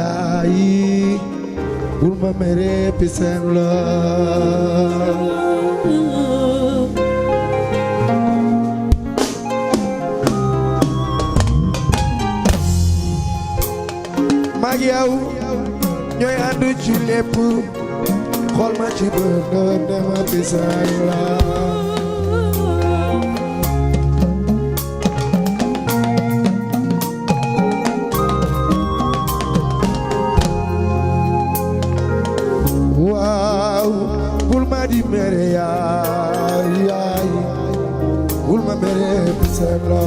yaay bul ma mere pisen la mag yow ñooy àndu ci lépp xool ma ci bët ne ma pisen la di mere yaay bul ma mere pisen la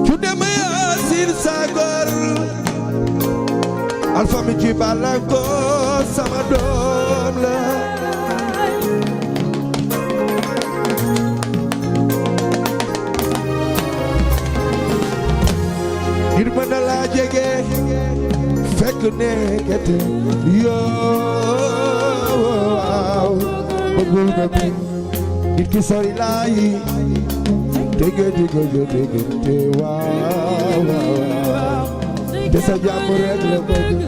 tudde ma Yaasin Sagor Alpha mi ci balanko sama doom la ngir mën na laa jege fekk nekkete yoo waaw bëggul nga mi nit ki sori laay tege te waaw waaw te sa jàmm rek la bëgg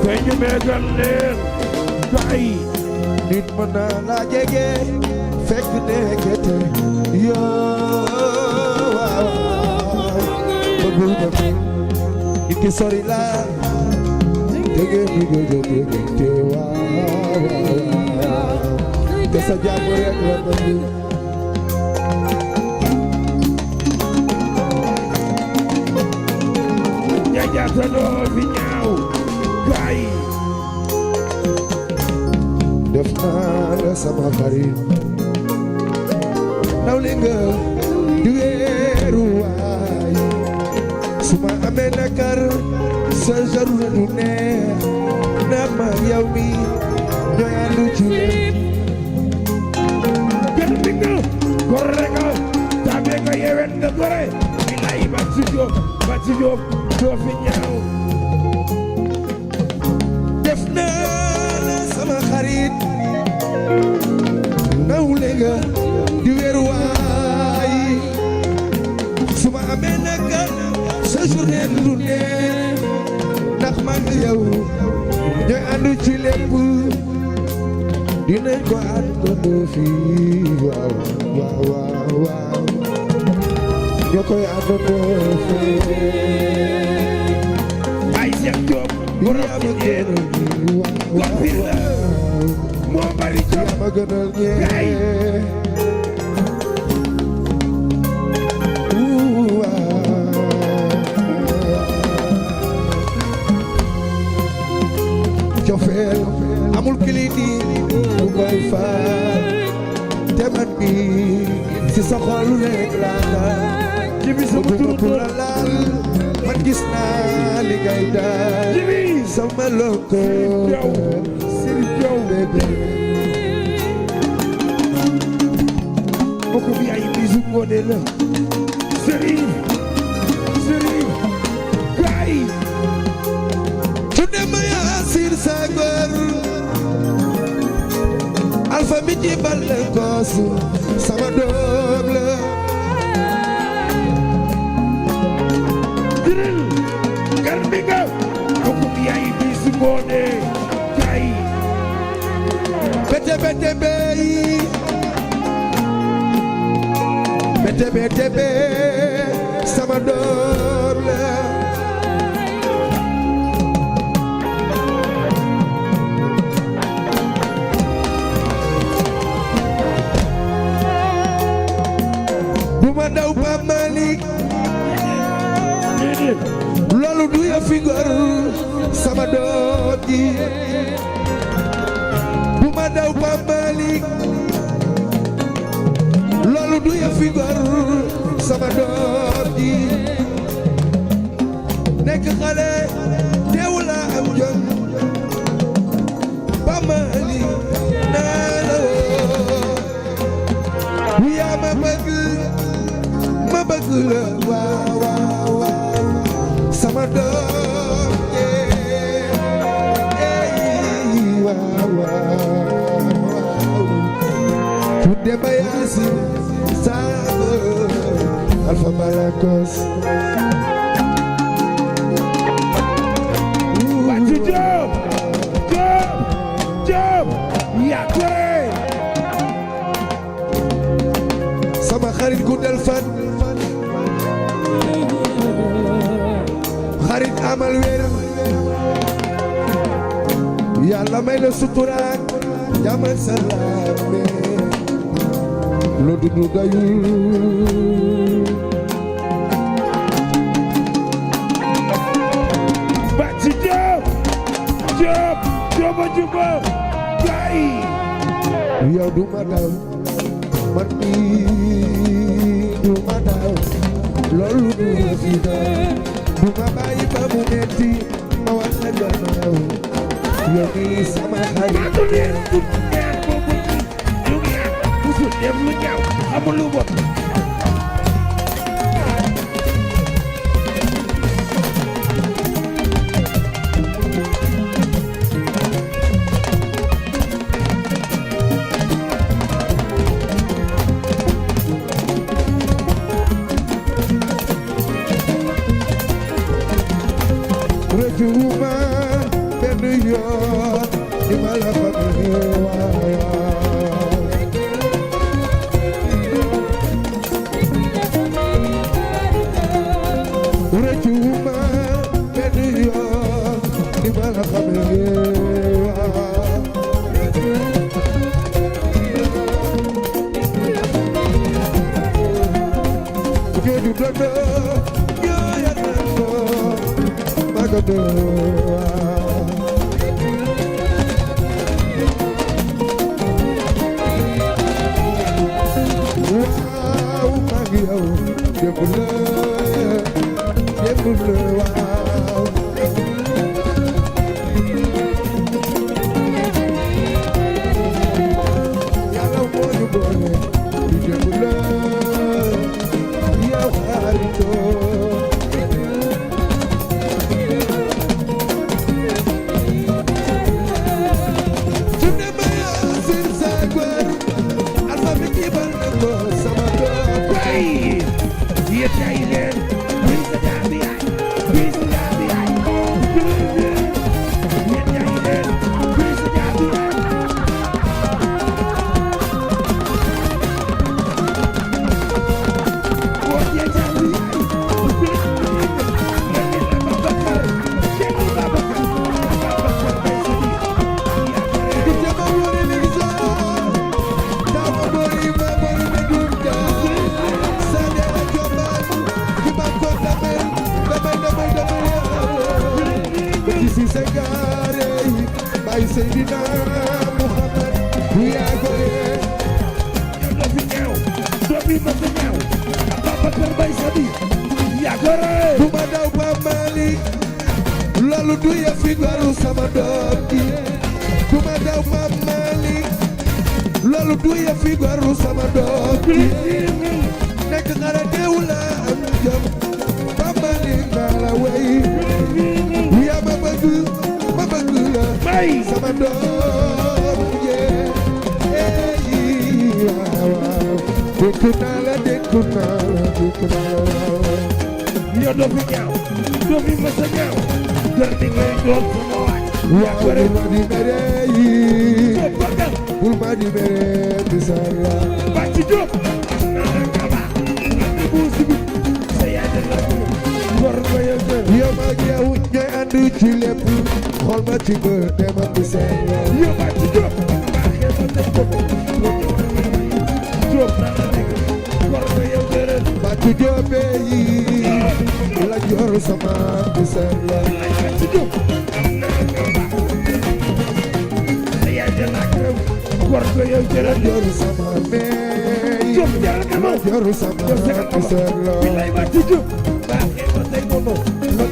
te ñu meegal leen gaay nit mën na laa jege fekk nekkete yoo waaw bëggul nga mi nit ki sori la dégg te waaw te sa jàmm rek la bëgg jaajata doo fi ñaaw gaay def naa la sama xarit naw li nga di weeru waay su ma amee nakar sa jaru na du neex na ma yow mi ñooy àndu ci lépp gën li nga gore nga tabe nga yewen nga gore bilaay ba ci jóob doo fi ñaaw def naa la sama xarit naw li nga di weeru waay su ma amee nakar sa journée du neex ndax man yow ñooy àndu ci lépp dinañ ko àndandoo fii waaw ñoo koy àndandoo fii ay Seex Jóob mu rabu ngeen waaw moo bari jom ma gënal ñee cofeel amul kilidi bu koy faat te man bi si sa xolu rek laa ci bi sama tur la laal man gis naa li ngay daal sama loko Sëriñ Jaw bébé bokk bi ay bisu ngoone la Sëriñ gaay tudde ma Yaasin Sagor Alpha mi ci Balakos sama doom la diril garmi nga bokk bi ay bisu ngoone gaay bete bey sama doom la bu ma daw Pape Malick loolu du ya fi gor sama doom ji bu ma daw Pape Malick loolu du ya fi gor sama doom ji nekk xale teewul laa am jom Pape Malick naa la woo yaa ma bëgg la waaw sama doom Demba Yaasin Saago Alpha Malakos Bati Diop yaa koy sama xarit guddal fan xarit amal wér Yàlla may la sutura jàmm ak salaam lo dundu doyul Bati Diop juba gay yow du ma daw man mii du ma daw loolu du ma fi daw du ma bàyyi ba mu metti ma wan la gannaaw yow mii sama xarit du neex boobu du neex musul def lu ñaaw amul lu bon rëccuwuma benn yoon ni ma la xamee waaw rëccuwuma benn yoon ni ma la xamee waaw jooju dodo jooya dodo magado waaw maa ngi yow démb la waaw Yàlla moo ñu boole di démb la yow xaritoo Seydina Muhammad yaa gore do fi ñaaw do fi ma sa ñaaw Babacar Mbaye Sadi yaa gore du ma daw ba Malick loolu du yëfi goru sama doom ji du ma daw ba Malick loolu du yëfi goru sama doom ji nekk xara teew la am jom ba Malick naa la wey yaa ma bëgg la sama doom jee waaw dékku naa la yow doo fi ñaaw doo fi mës a ñaaw gër di ngay doon sama waaj waaw bul ma di mere bul ma di mere bisala Bati Diop naa la kaba andi buusi bi sa yaay la ko war ko yow ma ak yow ñooy ànd ci lépp xool ma ci bët dema bisala yow Bati Diop baaxee fa teg ko Diop naa la dégg war ko yow gërëm Bati Diop yi la jor sama bisala Bati Diop naa la kaba sa yaay la ko war ko yow gërëm jor sama meey Diop jara kama jor sama bisala bilay Bati Diop baaxee fa teg ko lo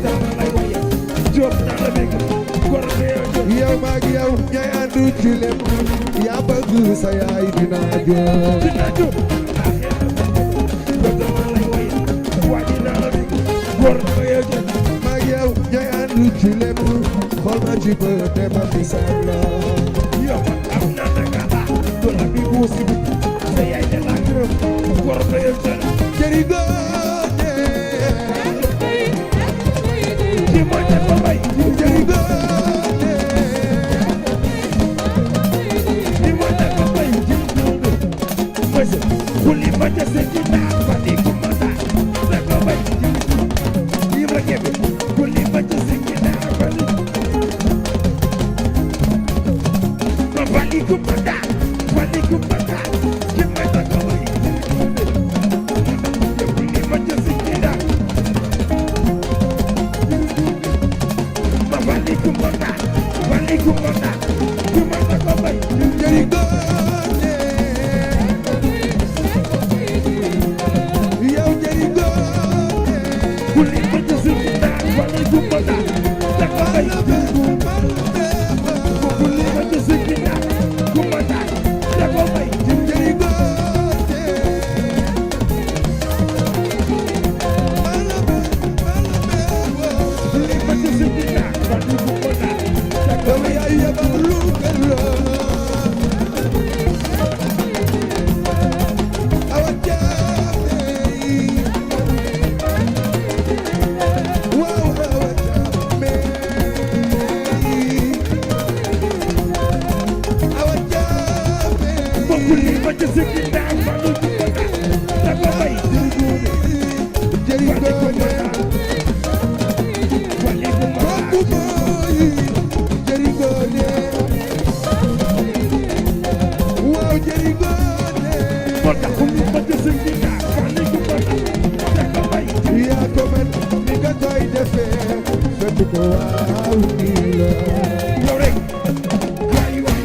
tax lay waye Diop naa la dégg war ko yow yow ma ak yow ñooy ànd ci lépp yaa bëgg sa yaay dinaa jóg ma ak yow ñooy ànd ci lépp xool ma ci bët te ma fi sa la yow am na naka ba do la bi buusi bi sa gor ba yëg dara jëri goone ci mooy te ko bay jëri goone ci mooy te ko bay ci dundu mëse kuli ma ca se ci naa fa di ko ma taa te ko bay yi ma kebe kuli ma ca se ci naa fa di ma bali ko ma taa bali ko ma taa ci mooy te ko bay kuli ma ca se ci naa ma bali ko ma taa bali ko ma taa ci mooy te ko bay jëri goone yow jëri goone kuli ma ca se ci naa bali ko ma taa te ko bay kuli ma ca se ci naa ku ma taa te ko bay jëri goone kuli ma ca se ci naa bali ko ma taa te ko dama bay yaay yabal lu gëllo awa jaame waaw awa jaame awa jaame kuli ma ca se ci naa bali ko ma taa te ko bay jëri bali ko ma goone taa bali ko ma taa kooku mooy jëri goone waaw jëri goone moo tax kuli ma ca se ci naa bali ko ma taa te ko bay yaa ko mën ni nga koy defee fekk ko waaw nii la yow rek waay waay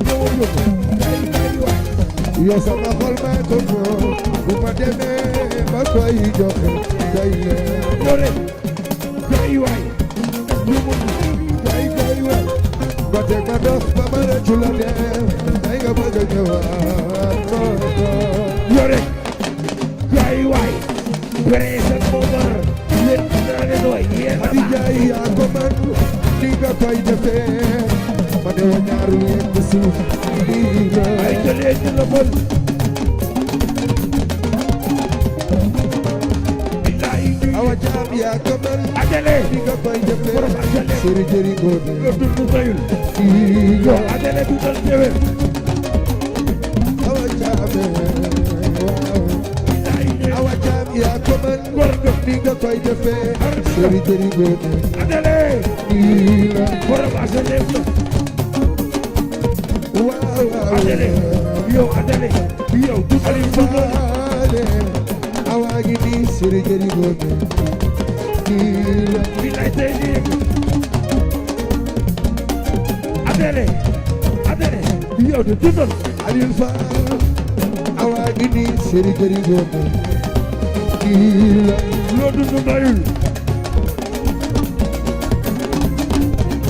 yow yow waay waay waay yow sama xol may ko moom bu ma demee ba koy joxe day leen yow rek waay waay waay waay waay ba teg ma dof ba ma rëccu la dem day nga bëgg a ñëwaat non non yow rek waay waay président Momar yéen naa leen waay yéen a Adi Njaay yaa ko mën ni nga koy defee ma ne wa ñaaru yéen ba suuf nii la ay jëlee ñu la bon bilaay awa jaam yaa ko mën Adele ni nga koy defee borom Adele sëri jëri ngoone nga dund doyul nii la yow Adele dundal ñëwee awa jaame waaw bilaay ñëwee awa jaam yaa ko mën góor nga ni nga koy defee sëri jëri ngoone Adele nii la borom Adele waaw waaw Adele yow Adele yow dundal dundal faale awa ngi nii sëri jëri ngoone nii la bilaay tey nii Adele Adele yow de dundal Aliou Fall awa ngi nii sëri jëri ngoone nii la loo dund doyul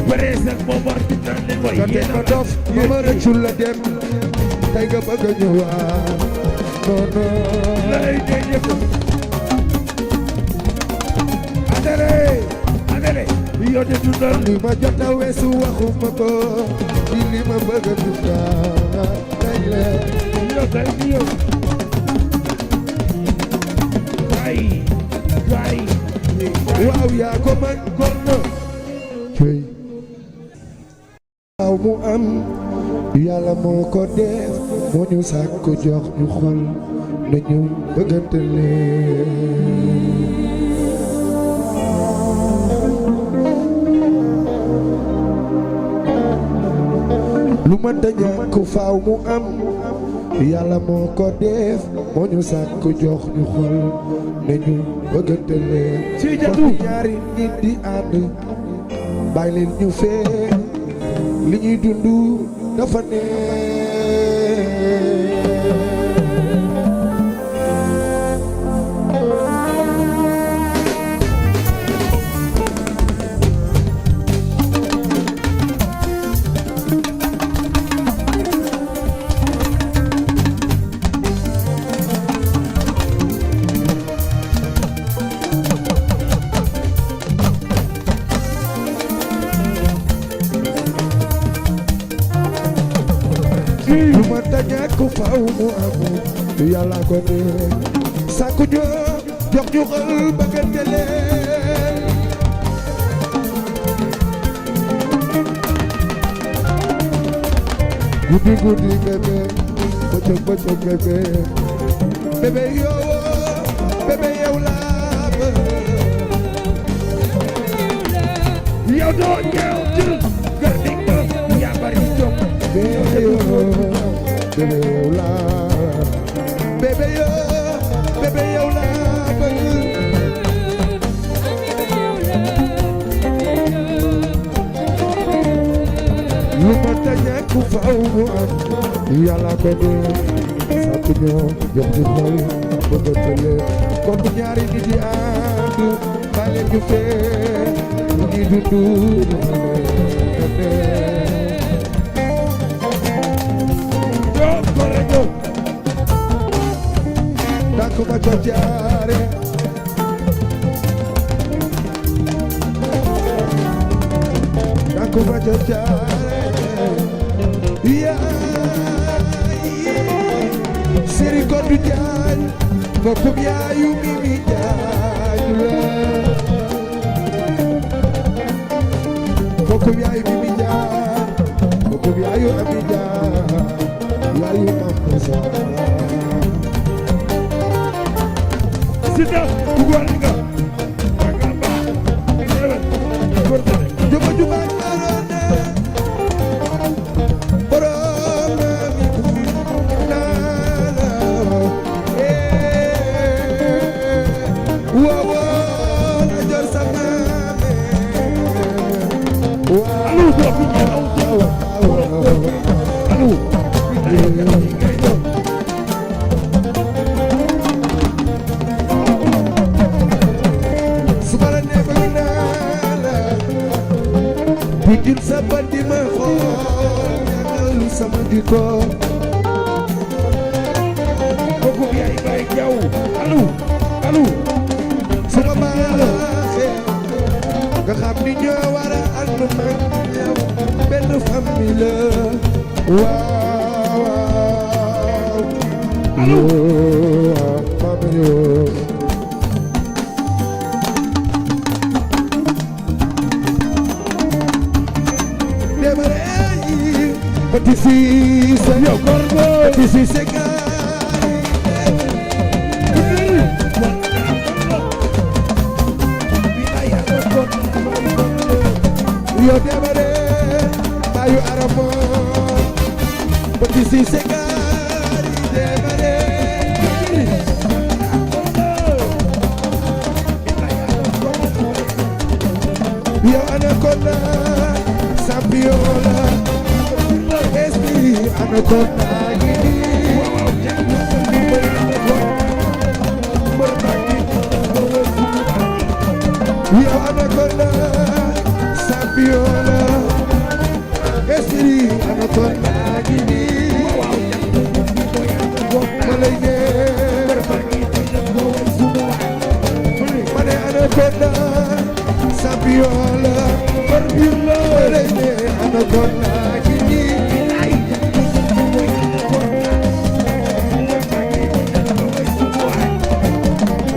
président Momar di naan leen waay nga yéen dem ma dof ba ma rëccul la dem tey nga bëgg a ñëwaat non non lay dee yëpp Adele Adele yow de dundal li ma jot a weesu waxuma ko ci li ma bëgg a dundaat tey la yow tey yow waay waay waaw yaa ko man góor na cey waaw mu am yàlla moo ko def moo ñu sàkk jox ñu xol nañu bëggante leen lu ma dañak faaw mu am yàlla moo ko def moo ñu sàkk jox ñu xol nañu bëggante leen ci jatu ñaari nit di ànd bàyyi leen ñu fee li ñuy dundu dafa neex lu ma dañak faaw mu am yàlla ko dee sàkku ñu jox ñu xol bëggante leen guddi guddi bébé bëccëg bëccëg bébé bébé yow bébé yow laa bëgg yow doo ñëw jël gardi nga yaa bari jom bébé yow laa bébé yow laa bëgg lu ma taña ku faaw mu am yàlla ko dee sàkku ñoo jox ñu xol bëgg tële kon bu ñaari nit yi ànd bale ñu fee ñu ngi dundu doo ko rajo dak ma ca jaare dak ma ca jaare yaay seri Kodou Diagne bokkum yaayu Mimi Diagne la bokkum yaayu Mimi Diagne bokkum yaayu Ami Diagne yaayu Mame Sara sita bu góor nga nga baax góor juma juma arone borom mi nala wa wa na jor sama alu do fi ñaw alu Bujul sama di ma xool ñaanal sama di ko kooku bi ay bay jaw alu sama baaxee nga xam ni ñoo war a ànd mag yow benn famille la waaw alu mama yoo Petit Cissé yow korgo Petit Cissé gaay yo demare bayu aramo Petit Cissé gaay demare yo anaconda Sampiola esprit anaconda yo anaconda Sampiola esprit anaconda malayne mane anaconda Sampiola malayne anaconda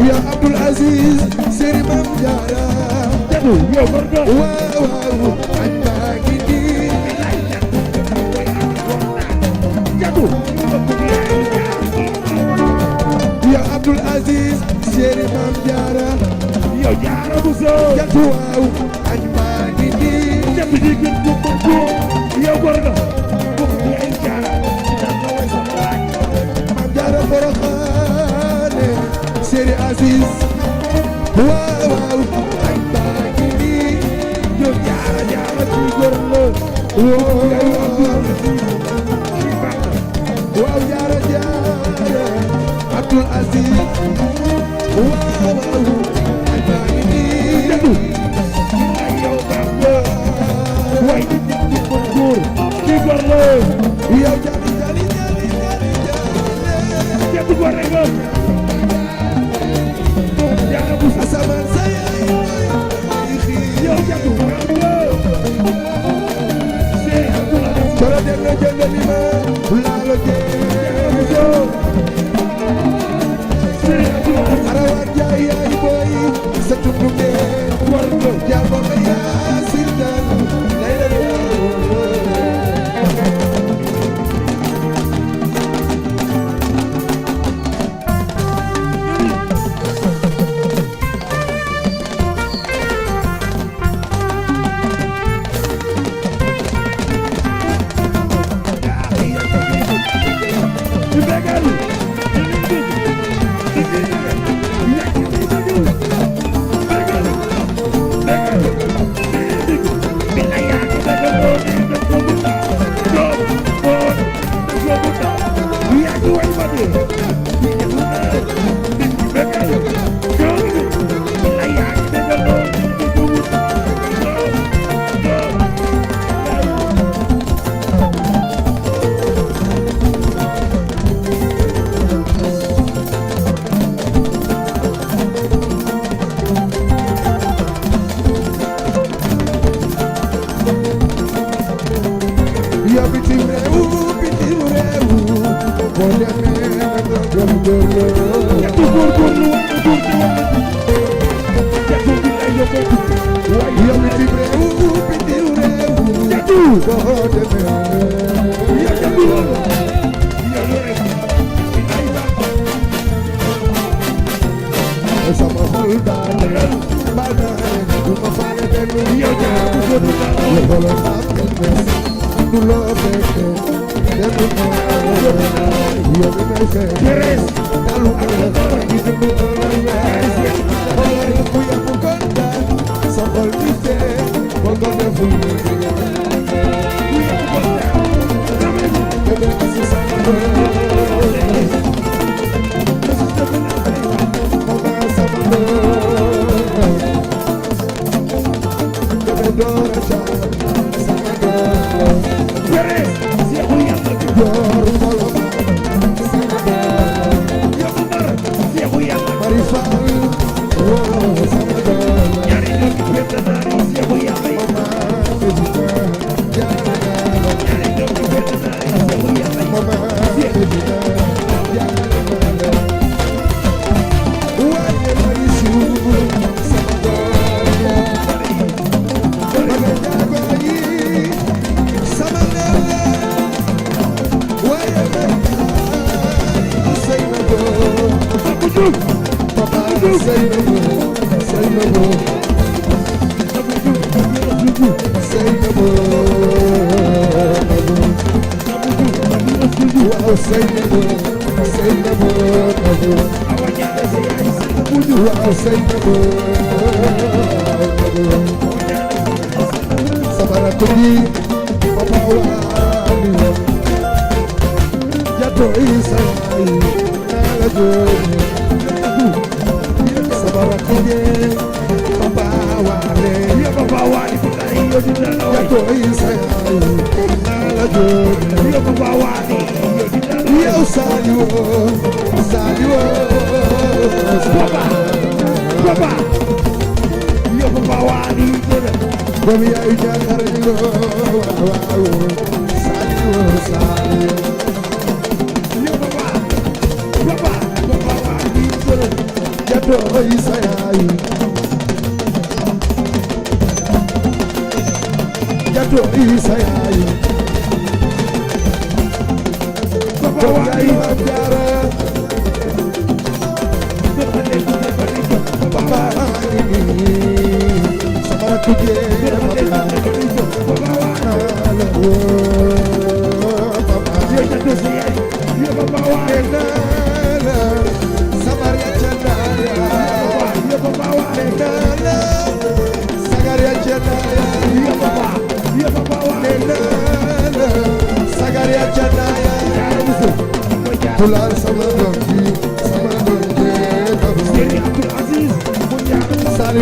ya Abdul Aziz Seri Mam Jara jadu yow korgo waaw añ baa ngi nii jadu ya Abdul Aziz Seri Mam Jara yow jaara bu so jatu waaw añ baa ngi nii jadu di gën ko ko yow korgo kooku bi ay jaara Mam Jara Porokhane Seri Aziz waaw añ baa ngi nii yow jaara ci góor la waaw Jara Abdul Aziz waaw añ baa ngi nii jadu ay yow baax nga way di ko góor ci góor la yow jali jadu góor rek nga jaara bu so asamaan sa yaay yow jadu baax nga c'est Abdoulaye Solo dem na jëndali ma laalo jee war jaay yaay boy sa tundume war ko jabo me yaa sildan lay la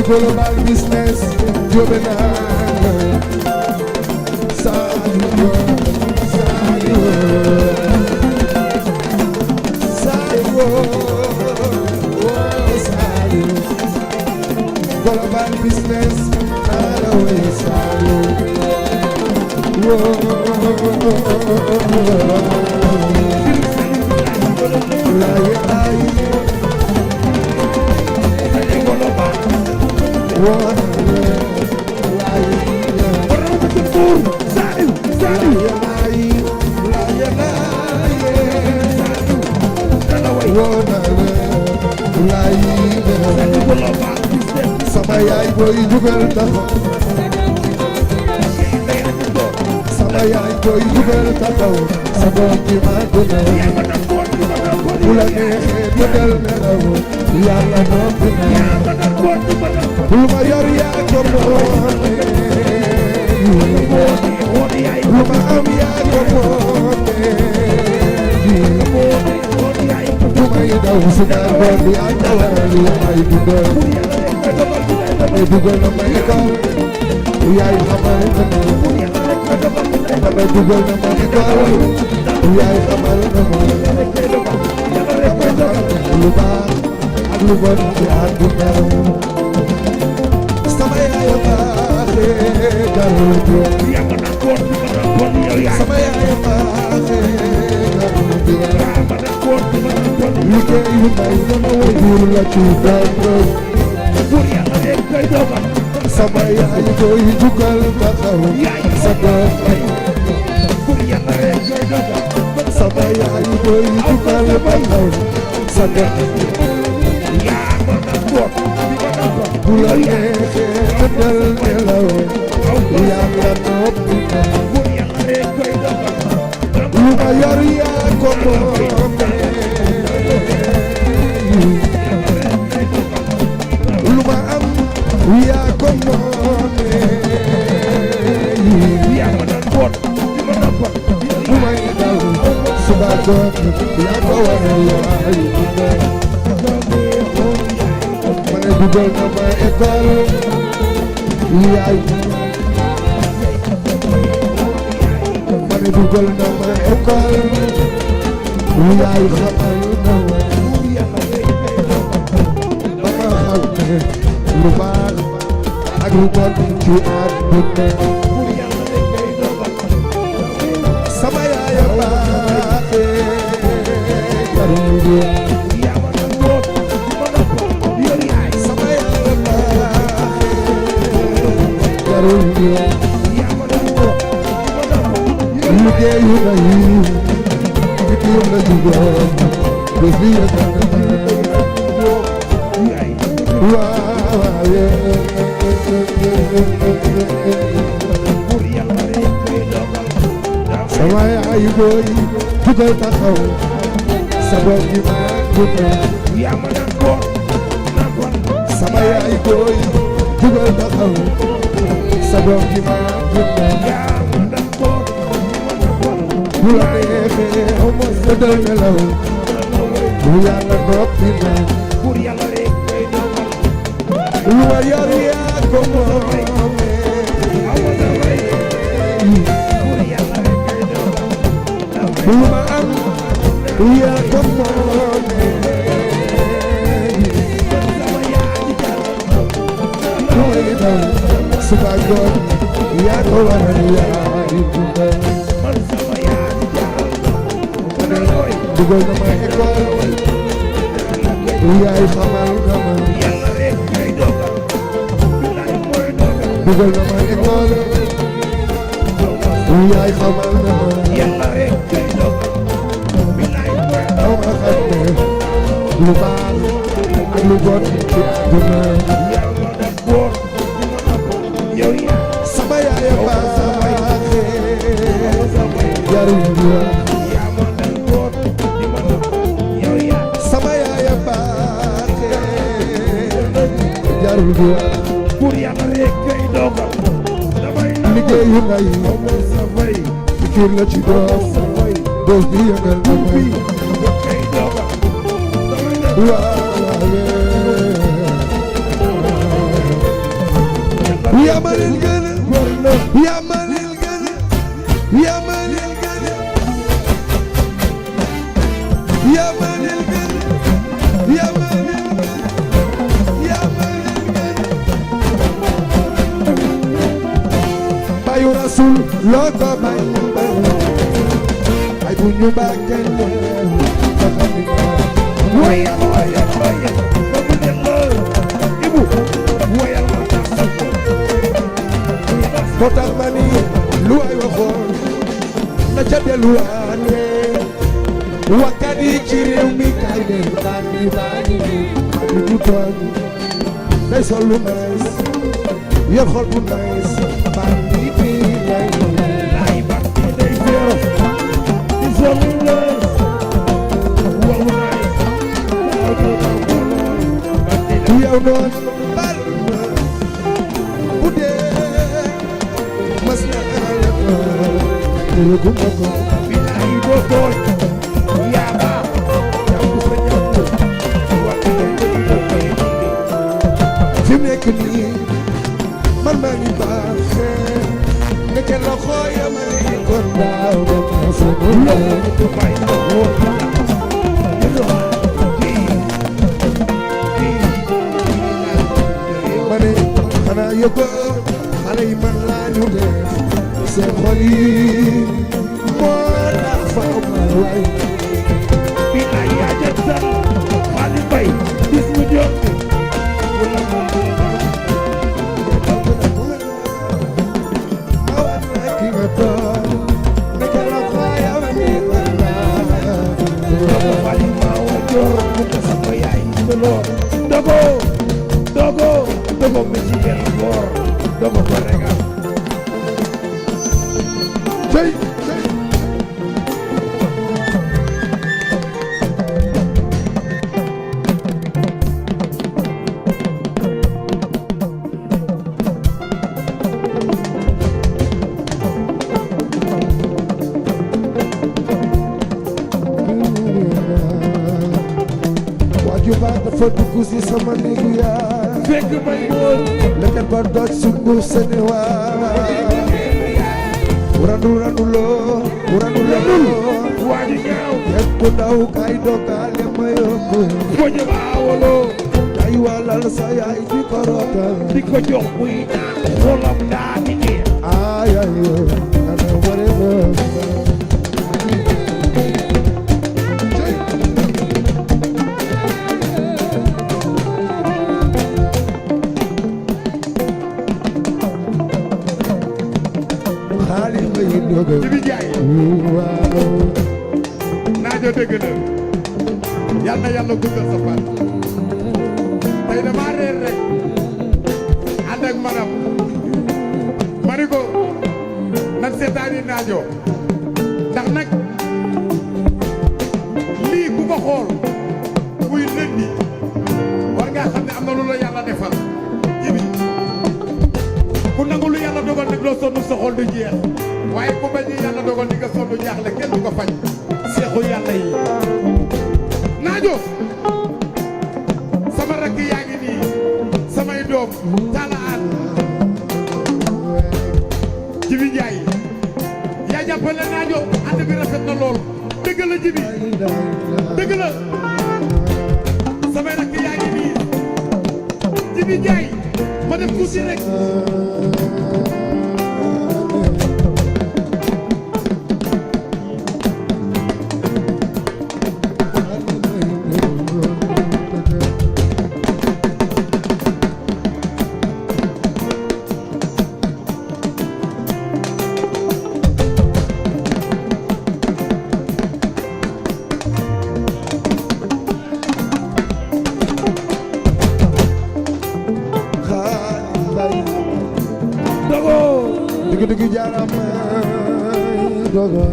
global business, global business, always borom ko tuur Saliou Saliou dana way Saliou bu la baax sama yaay booy jugal taxaw sama yaay booy jugal taxaw sa doom ji màgg na bu la neexee tëddal nelaw yàlla noppi na lu ma yor yaa ko moome lu ma am yaa ko moome lu may daw si naa doon di ak waral lu may dugal may dugal na may kaw yaay xamal na ma damay dugal na may kaw yaay xamal na ma lu baax ak lu bon ci àdduna sama yaay baaxee jarul jox sama yaay baaxee jarul jox liggéeyu may buur la ci doon sama yaay booy jugal taxaw sa doom sama yaay booy jugal taxaw sa doom bu la neexee tëddal nelaw yàlla noppi na lu ma yor yaa ko moome lu ma am yaa ko moome lu may daw suba doon yaa ko waral yaay ma ne dugal na ma école yaay ma ne dugal na ma école yaay xamal na ma dama xam ne lu baax ak lu bon ci àdduna sama yaay baaxee jarul sama yaay baaxee jarul liggéeyu na yi liggéeyu na jugoon bés bi ya waaye sama yaay booy jugal taxaw sa doom ji màgg na sama yaay booy jugal taxaw sa doom ji màgg na bu la neexee tëddal nelaw bu yàlla noppi na lu ma yor yaa ko moome lu ma am yaa ko moome lu may daw suba ngoon yaa ko waral yaay dundal dugal na ma école yaay xamal na ma dugal na ma école yaay xamal na ma aw ma xam ne lu baax ak lu bon ci àdduna sama yaay baaxee jarul sama yaay baaxee jarul liggéeyu ngay fikir la ci doom doos bi yëngal na may yaa ma leen gën yaa ma leen gën yaa ma leen gën yaa ma leen gën yaa ma leen gën yaa ma leen gën bayu rasul loo ko bay ay bu ñu bàkkee sa xarit wayal wayal wayal ba bu leen la ibu wayal ma moo tax ma ni lu waay waxoon na ca delluwaane wakkat yi ci réew mi kay leen bandi bandi di du tooñ day sol lu nice yor xol bu nice bandi bi lay lay bandi day féero di sol lu nice wax lu nice yow noon bal ma bu dee mas na la ko yëguma ko bilaay doo tooñ yaa baax jàpp sa jàpp wax fi mu nekk nii man maa ngi baaxee nga ca loxo ya ma ne kon daaw ba ma sama loxo ko bàyyi na woo ma ne xanaa yëgoo xale yi man laa ñu def seen xol yi moo tax faaw ma waay bilaay yaa jël sax Xaali Mbay gis mu jóg wala ma war na ki nga toog nga ca loxo ya ma ne kon daaw Xaali maa wa joor mu ko sama yaay solo dogo dogo dogo mi ci yel boor dogo ko regal tey waaju baax dafa dugg si sama néegu yaay fekk may moon leket ba doj sungu sene waay urandu urandu loo waaju ñaaw yet ku ndaw kay dogaale ma yóbbu foñu baawolo kay walal sa yaay di ko rootal di ko jox muy naan xolam daa di jeex ay ay ana ware ma Xaali Mbay dogo Jibi Jaay waaw naajo dëgg na yal na yàlla guddal sa fan tey dama reer rek ànd ak manam ma ni ko nan seetaani naajo ndax nag lii ku ko xool muy lëndi war ngaa xam ne am na lu la yàlla defal Jibi ku nangu lu yàlla dogal nag loo sonn sa xol du jeex waaye ku bañ yàlla dogal di nga sonn jaaxle kenn du ko faj seexu yàlla yi naajo sama rakk yaa ngi nii samay doom taala aan Jibi Njaay yaa jàppale naajo ànd bi rafet na lool dëgg la Jibi dëgg la samay rakk yaa ngi nii Jibi Njaay ma def tuuti rek dëgg jaarama dogo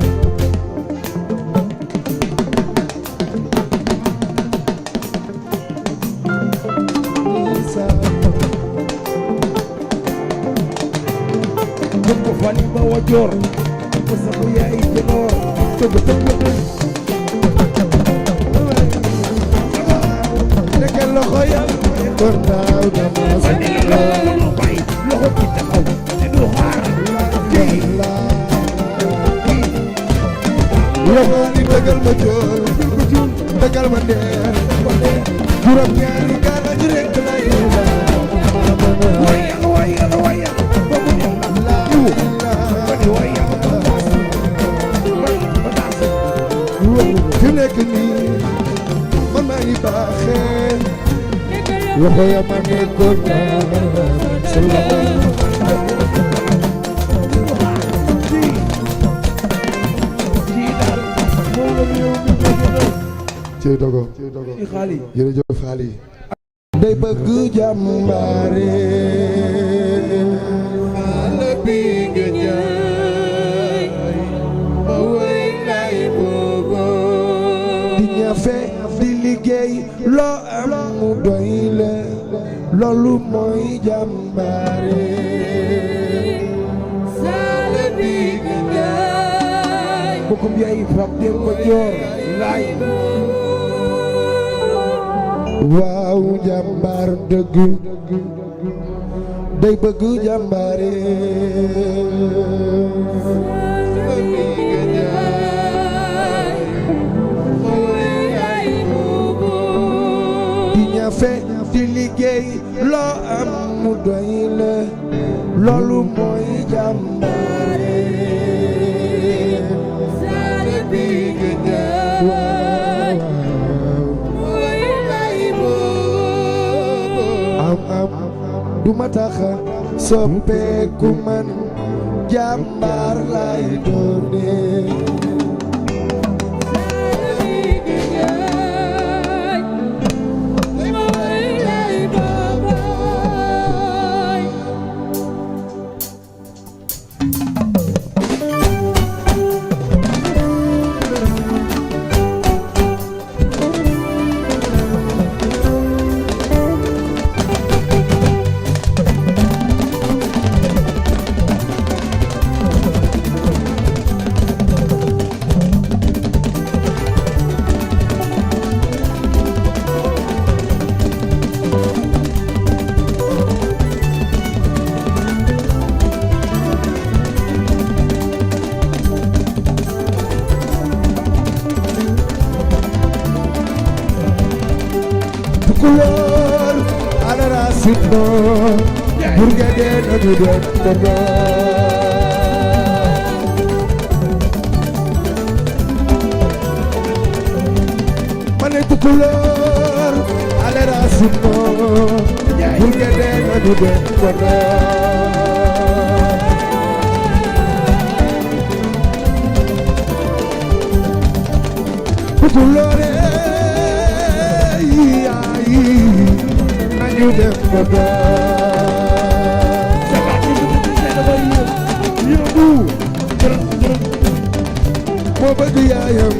ko fali ba wa joor ko sama yaay jenoor tëgg tëgg nekkal loxo yàlla kon daaw dama sa loxo bay loxo bi taxaw te du xaar loxo ni dëggal ma joor dëggal ma ndeer juróom ñaari gaala ji rekk lay wayal wayal wayal ba mu ñëw la ba di wayal fi nekk nii man maa ngi baaxee loxo ya ma nekkoon sa loxo ci dogo ci xaali jërëjëf xaali day bëgg jàmbaare xale bi nga jaay ma wéy lay boobo di ñafe di liggéey loo am mu doy la loolu mooy jàmbaare xale bi nga jaay bokkum yaay fam dem ko joor laay waaw jàmbaar dëgg day bëgg jàmbaare di ñafe di liggéey loo am mu doy la loolu mooy jàmbaare du ma taxa soppeeku man jàmbaar lay doone Kulor alara sitno burgede no dudek tono mane kulor alara sitno burgede no dudek tono kulore nañu dem ba moo bëgg yaayam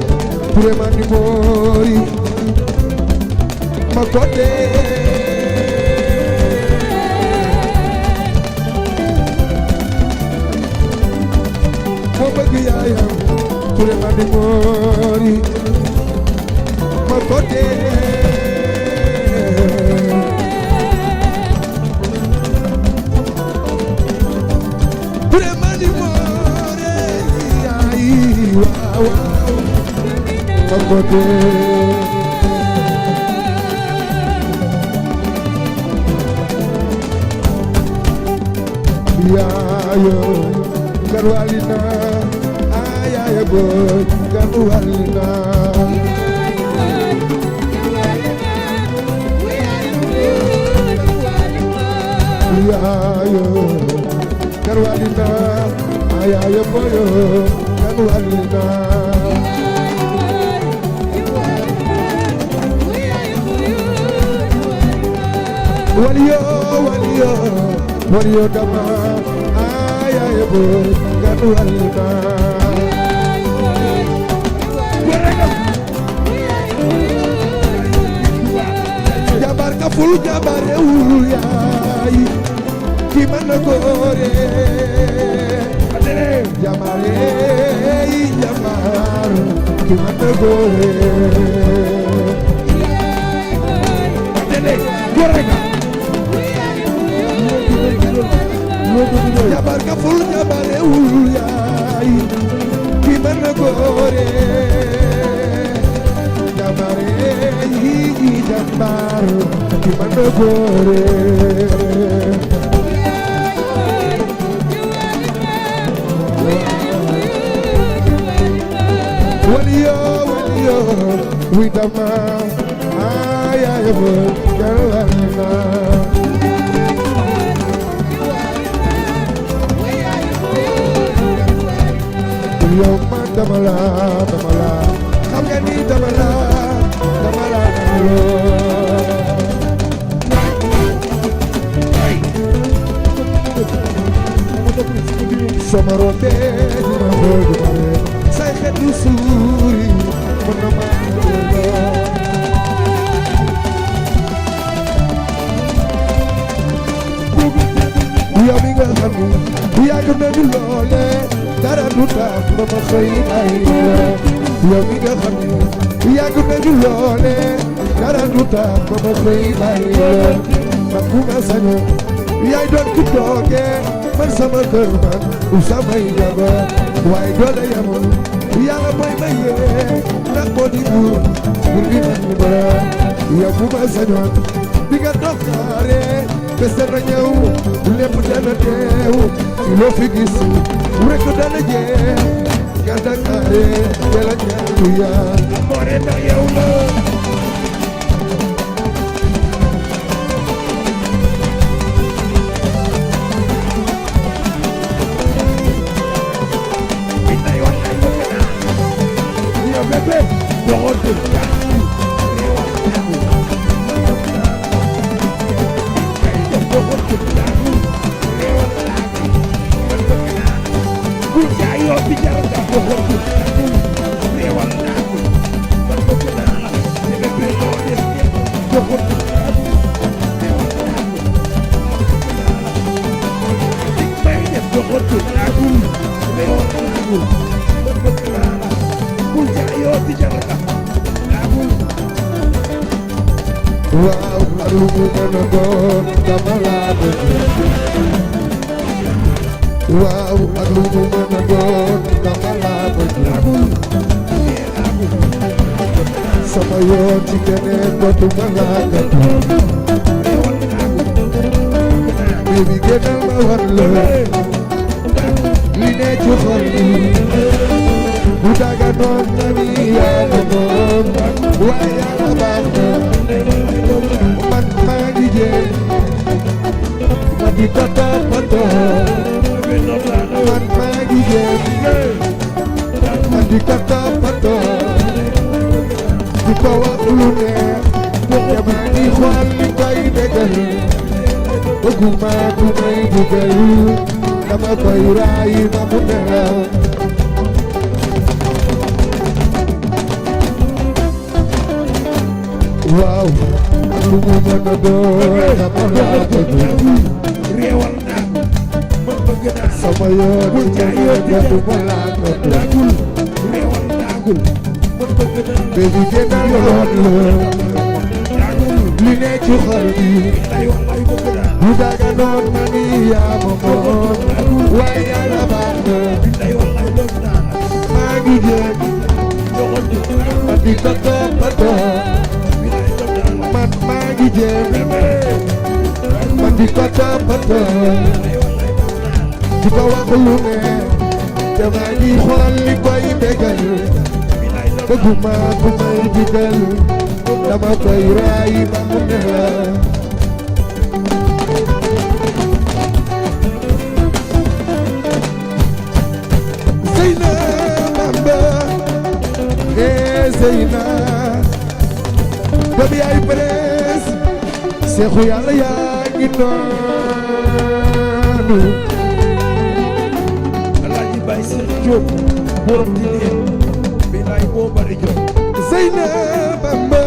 vraiment ni moori ma ko dee moo bëgg yaayam vraiment ni moori ma ko dee Makote Yaayo Garwalina Ayayo boy Garwalina Yaayo Garwalina Ayayo boy Garwalina Waliyo dama ayaye boy ganu alima jabar ka ful jabar yaay ki man gore jamare jamar ki man gore jabar ka ful jabar yaay ki man gore jamare jamar ki man gore waliyo widama ayaye boy garalina yow man dama la xam nga ni dama la sama robe dina bëgg bare say xetu suuri mën na ma yow mi nga xam ni yàgg nañu loole dara du tax ba ma xëy ay yow mi nga xam ni yàgg nañu loole dara du tax ba ma xëy ay man bu ma sañoon yaay doon ki tooge man sama kër man u samay jabar waaye doole yamul yàlla mooy may yee ndax moo di buur di man ñu bara yow bu ma sañoon di nga dox xaare bés dana ñëw lépp dana teew loo fi gis rek dana jeex nga dakaare dela ñaalu yaa moo ne ndax yow la waaw ak lu mu mën a doon dama laa bëgg waaw ak lu mu mën a doon dama laa bëgg sama yoon ci keneen dootuma laa gëdd baby génnal ma war la li ne ci xol bi bu daga noon na ni yàlla moom waaye yàlla baax na man maa ngi jéem ma di ko toppatoo man maa ngi jéem ma di ko toppatoo di ko wax lu neex te maa ngi xool li koy bégal bëgguma ku may dugal dama koy raay ma mu nelaw waaw ak lu mu mën a doon dama laa bëgg réewal naa man bëgg naa sama yoon ci keneen dootuma laa gëdd réewal naagul man bëgg naa baby génnal yoon la li ne ci xol bi ay wallaay bëgg naa bu daga noon ma ni yaa ma moom waaye yàlla baax na ay wallaay bëgg naa maa ngi jéem ma di ko toppatoo man maa ngi jéem ma di ko toppatoo di ko wax lu ne te maa ngi xool li koy bégal bëgguma ku may digal dama koy raay ba mu nelaw Zeyna Bamba Zeyna doomi yaay Prince Seexu Yàlla yaa ngi noonu Alaaji Baay Seex Jóob borom di leen bi laay boo bari jóg Zeyna Bamba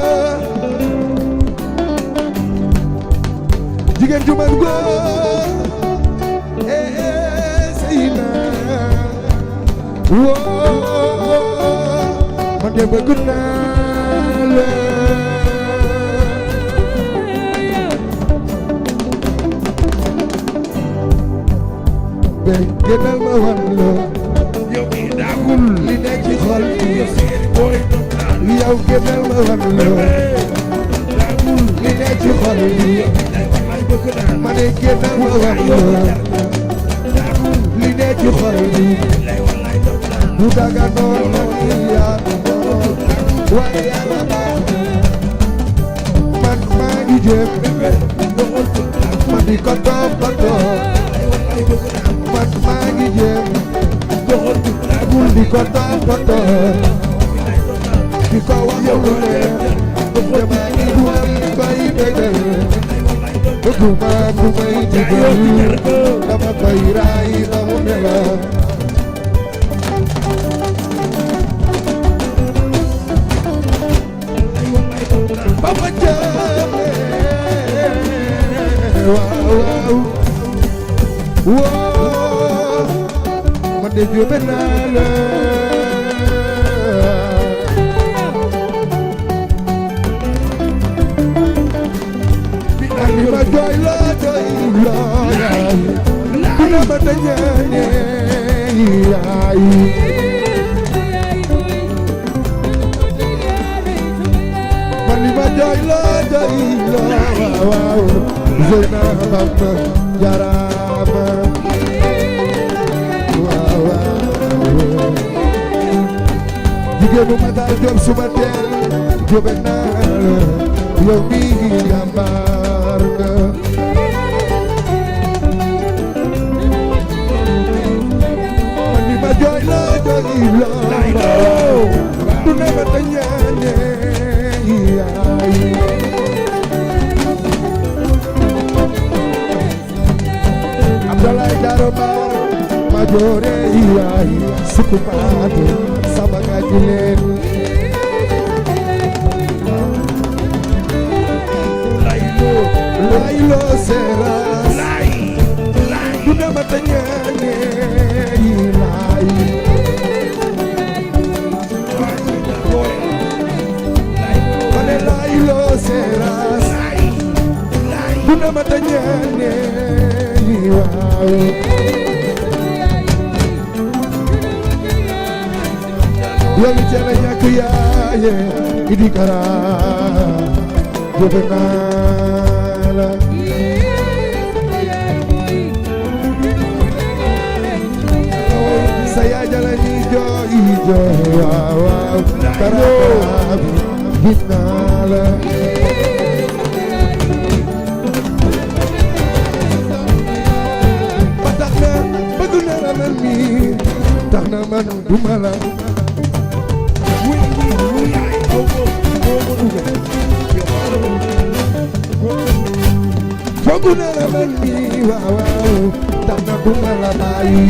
jigéen ju man góor Zeyna woo man de bëgg naa la génnal ma wan la yow mi daagul li ne ci xol bi booy doon naa yow génnal ma wan la daagul li ne ci xol bi ay wallaay bëgg naa ma ne génnal ma wan la daagul li ne ci xol bi ay wallaay doon naa bu daga noon la ni yaa waaye yàlla baax na man maa ngi jéem ma di ko toppatoo man maa ngi jéem di ko toppatoo di ko wax lu ne te maa ngi dëggal bëgguma ku may digal dama koy raay ba mu nelaw Papa Jammeh waaw waaw man de jóobe naa la bi ma jooy la yaay bu na ma dañaane yaay ma jooy la waaw Zeyna Bamba jarama waaw jigéenu ma daal jom suba teel jóobe naa la yow mi jàmbaar nga man ni ma jooy la du ne ma dañaane Abdoulaye Daro Bar ma joore yaay suku paate sama gaji leen laylo seras du na ma tañaane lay mane laylo seras du na ma tañaane waaw yow ci la ñàkk yaaye idi kara jóge naa la sa yaay jala ñi jooy waaw waaw kara gis naa la tax na man duma la fogu na la man mi waaw waaw tax na duma la bàyyi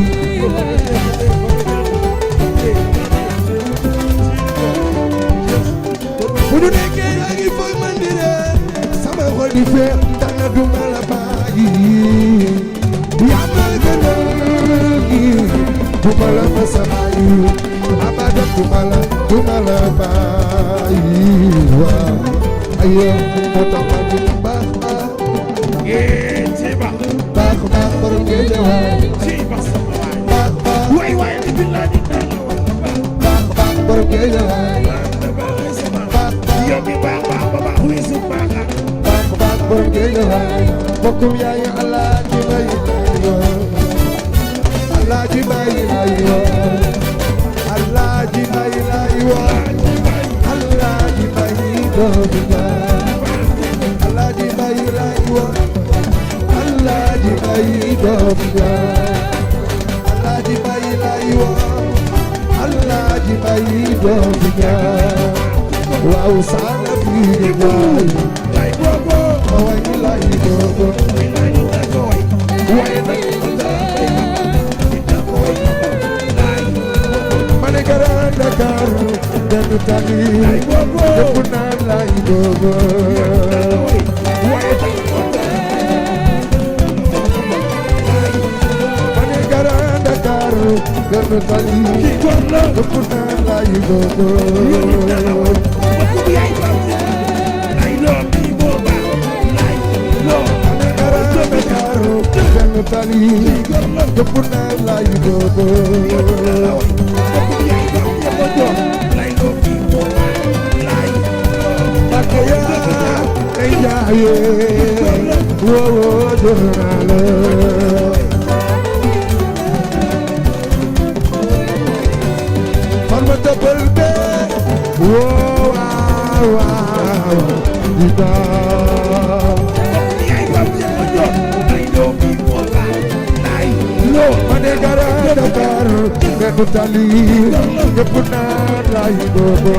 bu ñu nekkee yaa ngi foog man di reer sama xol di feex tax na duma la bàyyi yaa ma gënal duma la masa bàyyi abadan duma la bàyyi waaw ayo moo tax ma di baax baax borom géej waay baax borom géej waay baax borom géej waay bokkum yaay Alaaji Mbay Alaaji Mbay Alaaji Mbay Alaaji Mbay doomi Njaay Alaaji Mbay Alaaji Mbay doomi Njaay Alaaji Mbay Alaaji Mbay doomi Njaay waaw saana fi Njaay ma wañi lay dogo mane Grand Dakar dem tali yëpp naan lay dogo mane Grand Dakar dem tali yëpp naan lay dogo tali yëpp naan lay dogo Bakoya ay jaaye wo jornale farma tabal be wo waaw dida mane Grand Dakar nekk tali yëpp naan lay dogo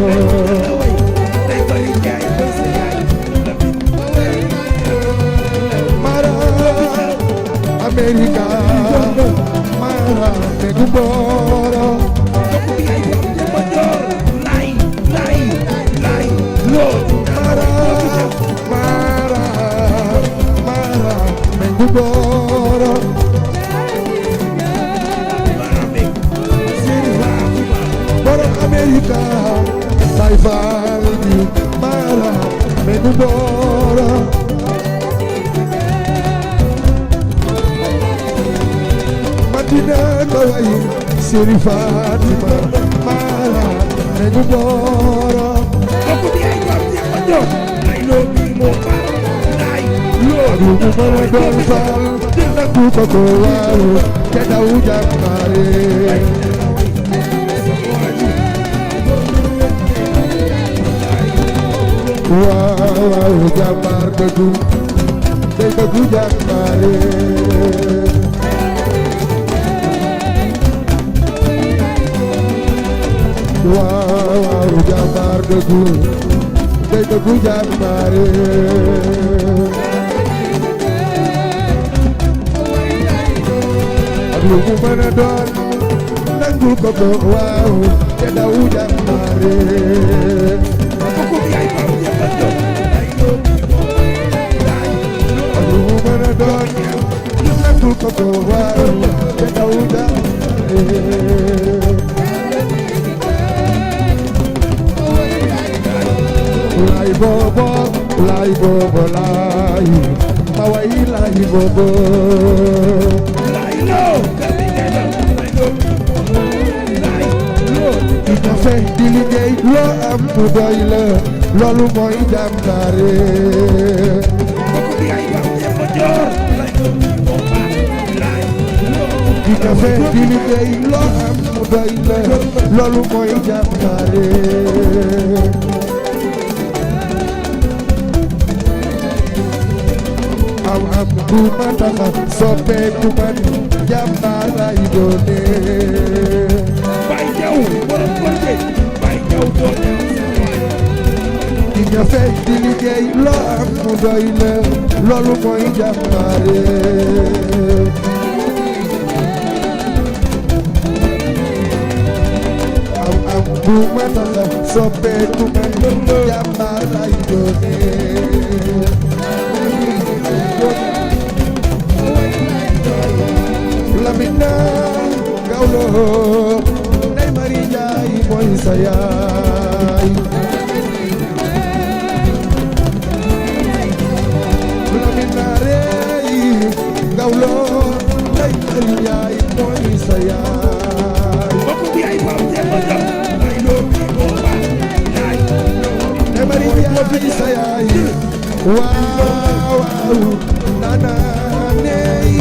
America mara me guboro kooku bi ay bam de ma joor lay loo mara me guboro Boro America sai faldi mara me guboro Madina kawai Siri Fatima mara me guboro kooku bi ay bam de ma joor lay loo bi moo fa lay loo Abu Mama don fal Naku koko waru Keda ujak mare Wow, jambar dedu Dey dedu jak mare Wow, jambar dedu Dey dedu jak mare Lu mu mën a doon nangul ko ko waaw te daw jàmbaare kooku bi ay bam de ma joor lay loo lu mu mën a doon nangul ko ko waaw te daw jàmbaare lay boobo lay ma way lay boobo lay loo kami ngena lay loo di jafe di liggéey loo am mu doy la loolu mooy jàmbaare kooku bi ay bam de ma joor lay loo bi moo fa lay loo di jafe di liggéey loo am mu doy la loolu mooy jàmbaare am du ma taxa soppeeku man jàmbaar lay doone bay jaw borom korte bay jaw doone di jafe di liggéey loo am mu doy la loolu mooy jàmbaare am du ma taxa soppeeku man jàmbaar lay doone Lamina Gawlo Ndey Mari Njaay mooy sa yaay Lamina rey Gawlo Ndey Mari Njaay mooy sa yaay kooku bi ay bam de ma joor lay loo bi moo fa lay Ndey Mari Njaay sa yaay waaw nana ney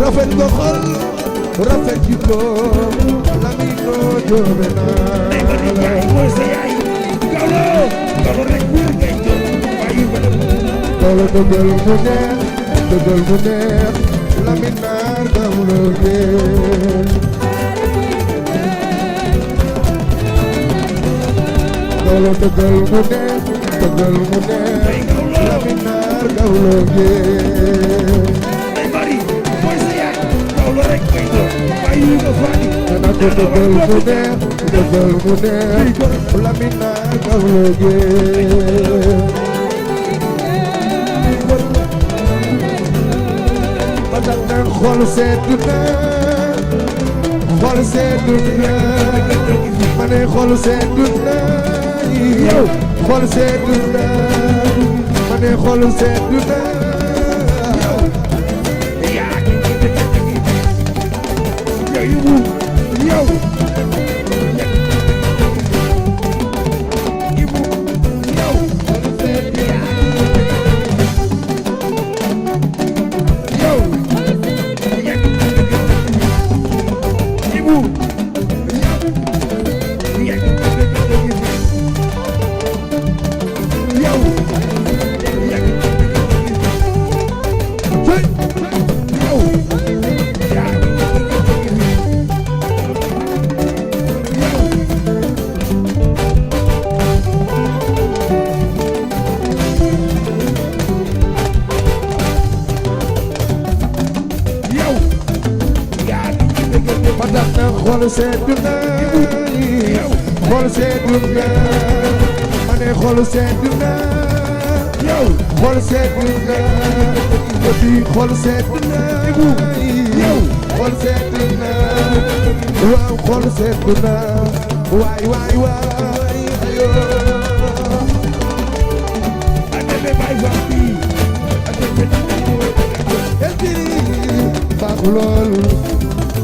rafet nga xol rafet jikko Lamine joobe Ndey Mari Njaay mooy sa yaay gawlo rek wér ngay joor bàyyi ba dem Gawlo dëggal mu neex Lamine naar Gawlo ngeen Gawlo dëggal mu neex Lamine naar Gawlo ngeen Ndey Mari mooy sa yaay gawlo rek ngay joor bàyyi ba faani dana ko dëggal mu neex Lamine naar Gawlo ngeen ba tax na xol seddu na ma ne xol seddu na yow xol seddu na ma ne xol seddu na yaa ngi yow Ibu yow Ibu yow xol seddu na xol seddu na ma ne xol seddu na yow xol seddu na oti xol seddu na yow xol seddu na waaw xol seddu na waay waay waay ayo ademe bay fambi ademe elbiri baax lool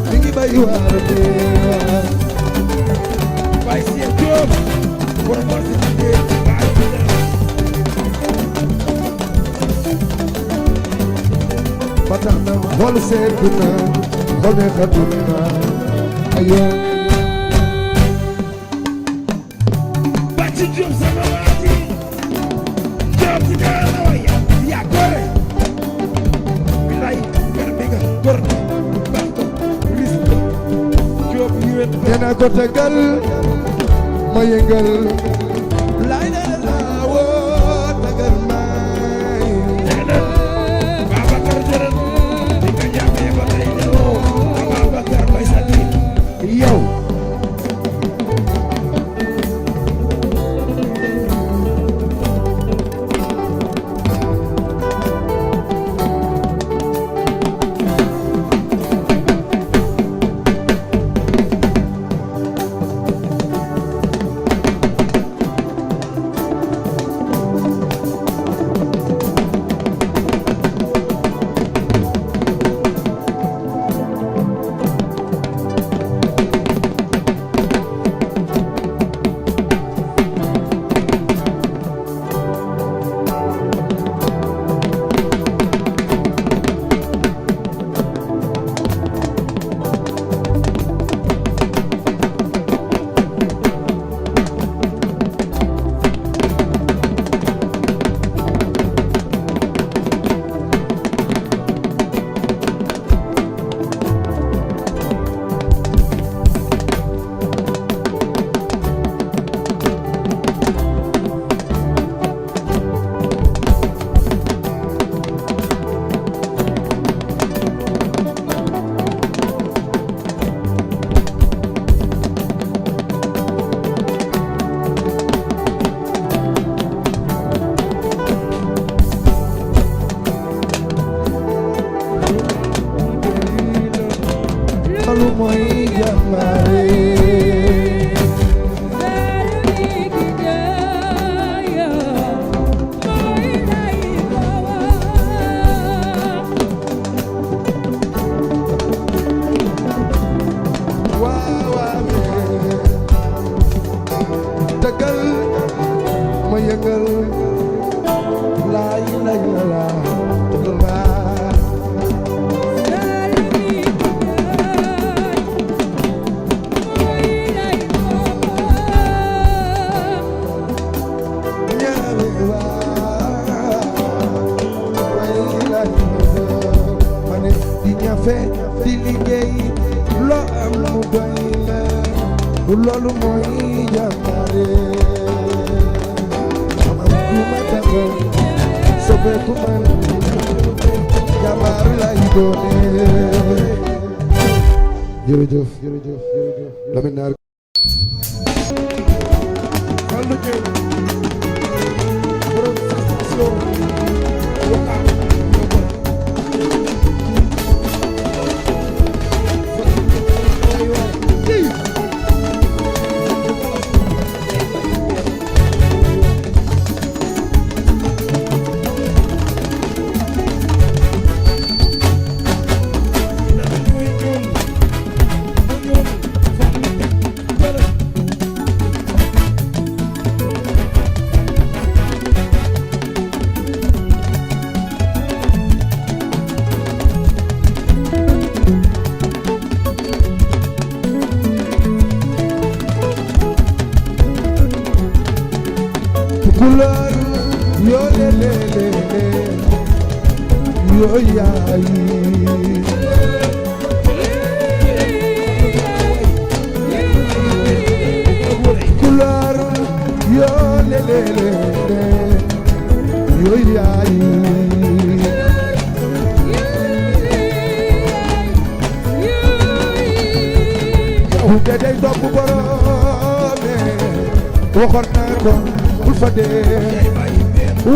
mi ngi bay waar de bay si Diop borom war ci bay ba tax na xol seddu na xol ne xatu na ayo ba ci Diop sama waati Diop ci dara waya ya gore bilay garbiga gor ba ko risque Diop yewet dina ko tegal ma yëngal lay la woo tegal may Babacar Jërën di nga jàppee ba tey delloo Babacar bay sati yow lu mooy jàmmare waaw waaw tegal ma yëngal laay lay la tegal ma di liggéey loo am mu doy la loolu mooy jàmmare am du ma tàggal soppeeku man jàmbaar lay doone jërëjëf jërëjëf jërëjëf Lamine Naar Fallou Dieng borom station Kulor yo le le le le yo yaay Kulor yo le le le le yo yaay bu dee day topp boroome waxoon naa ko bul fa dem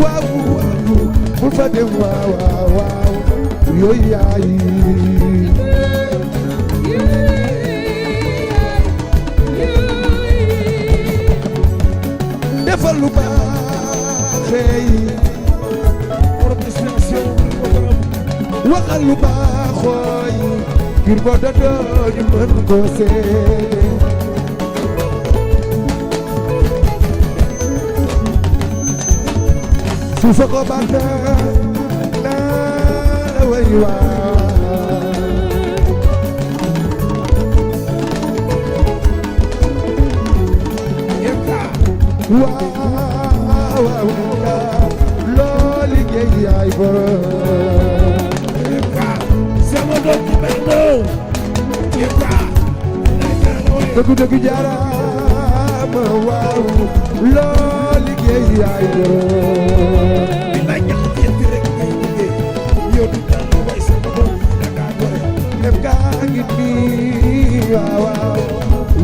waaw bul fa dem waaw yooyu yaay defal lu baax waxal lu baaxooy ngir boo doon ñu mën ko seede su sa ko baax naa la way waaw loo liggéey yaay borom sama doom ci benn dëgg jaaraama waaw loo liggéey yaay borom bi la ñax ñeenti rek ngay liggéey yow du dal way sama doom danga gore dem gaa ngi nii waaw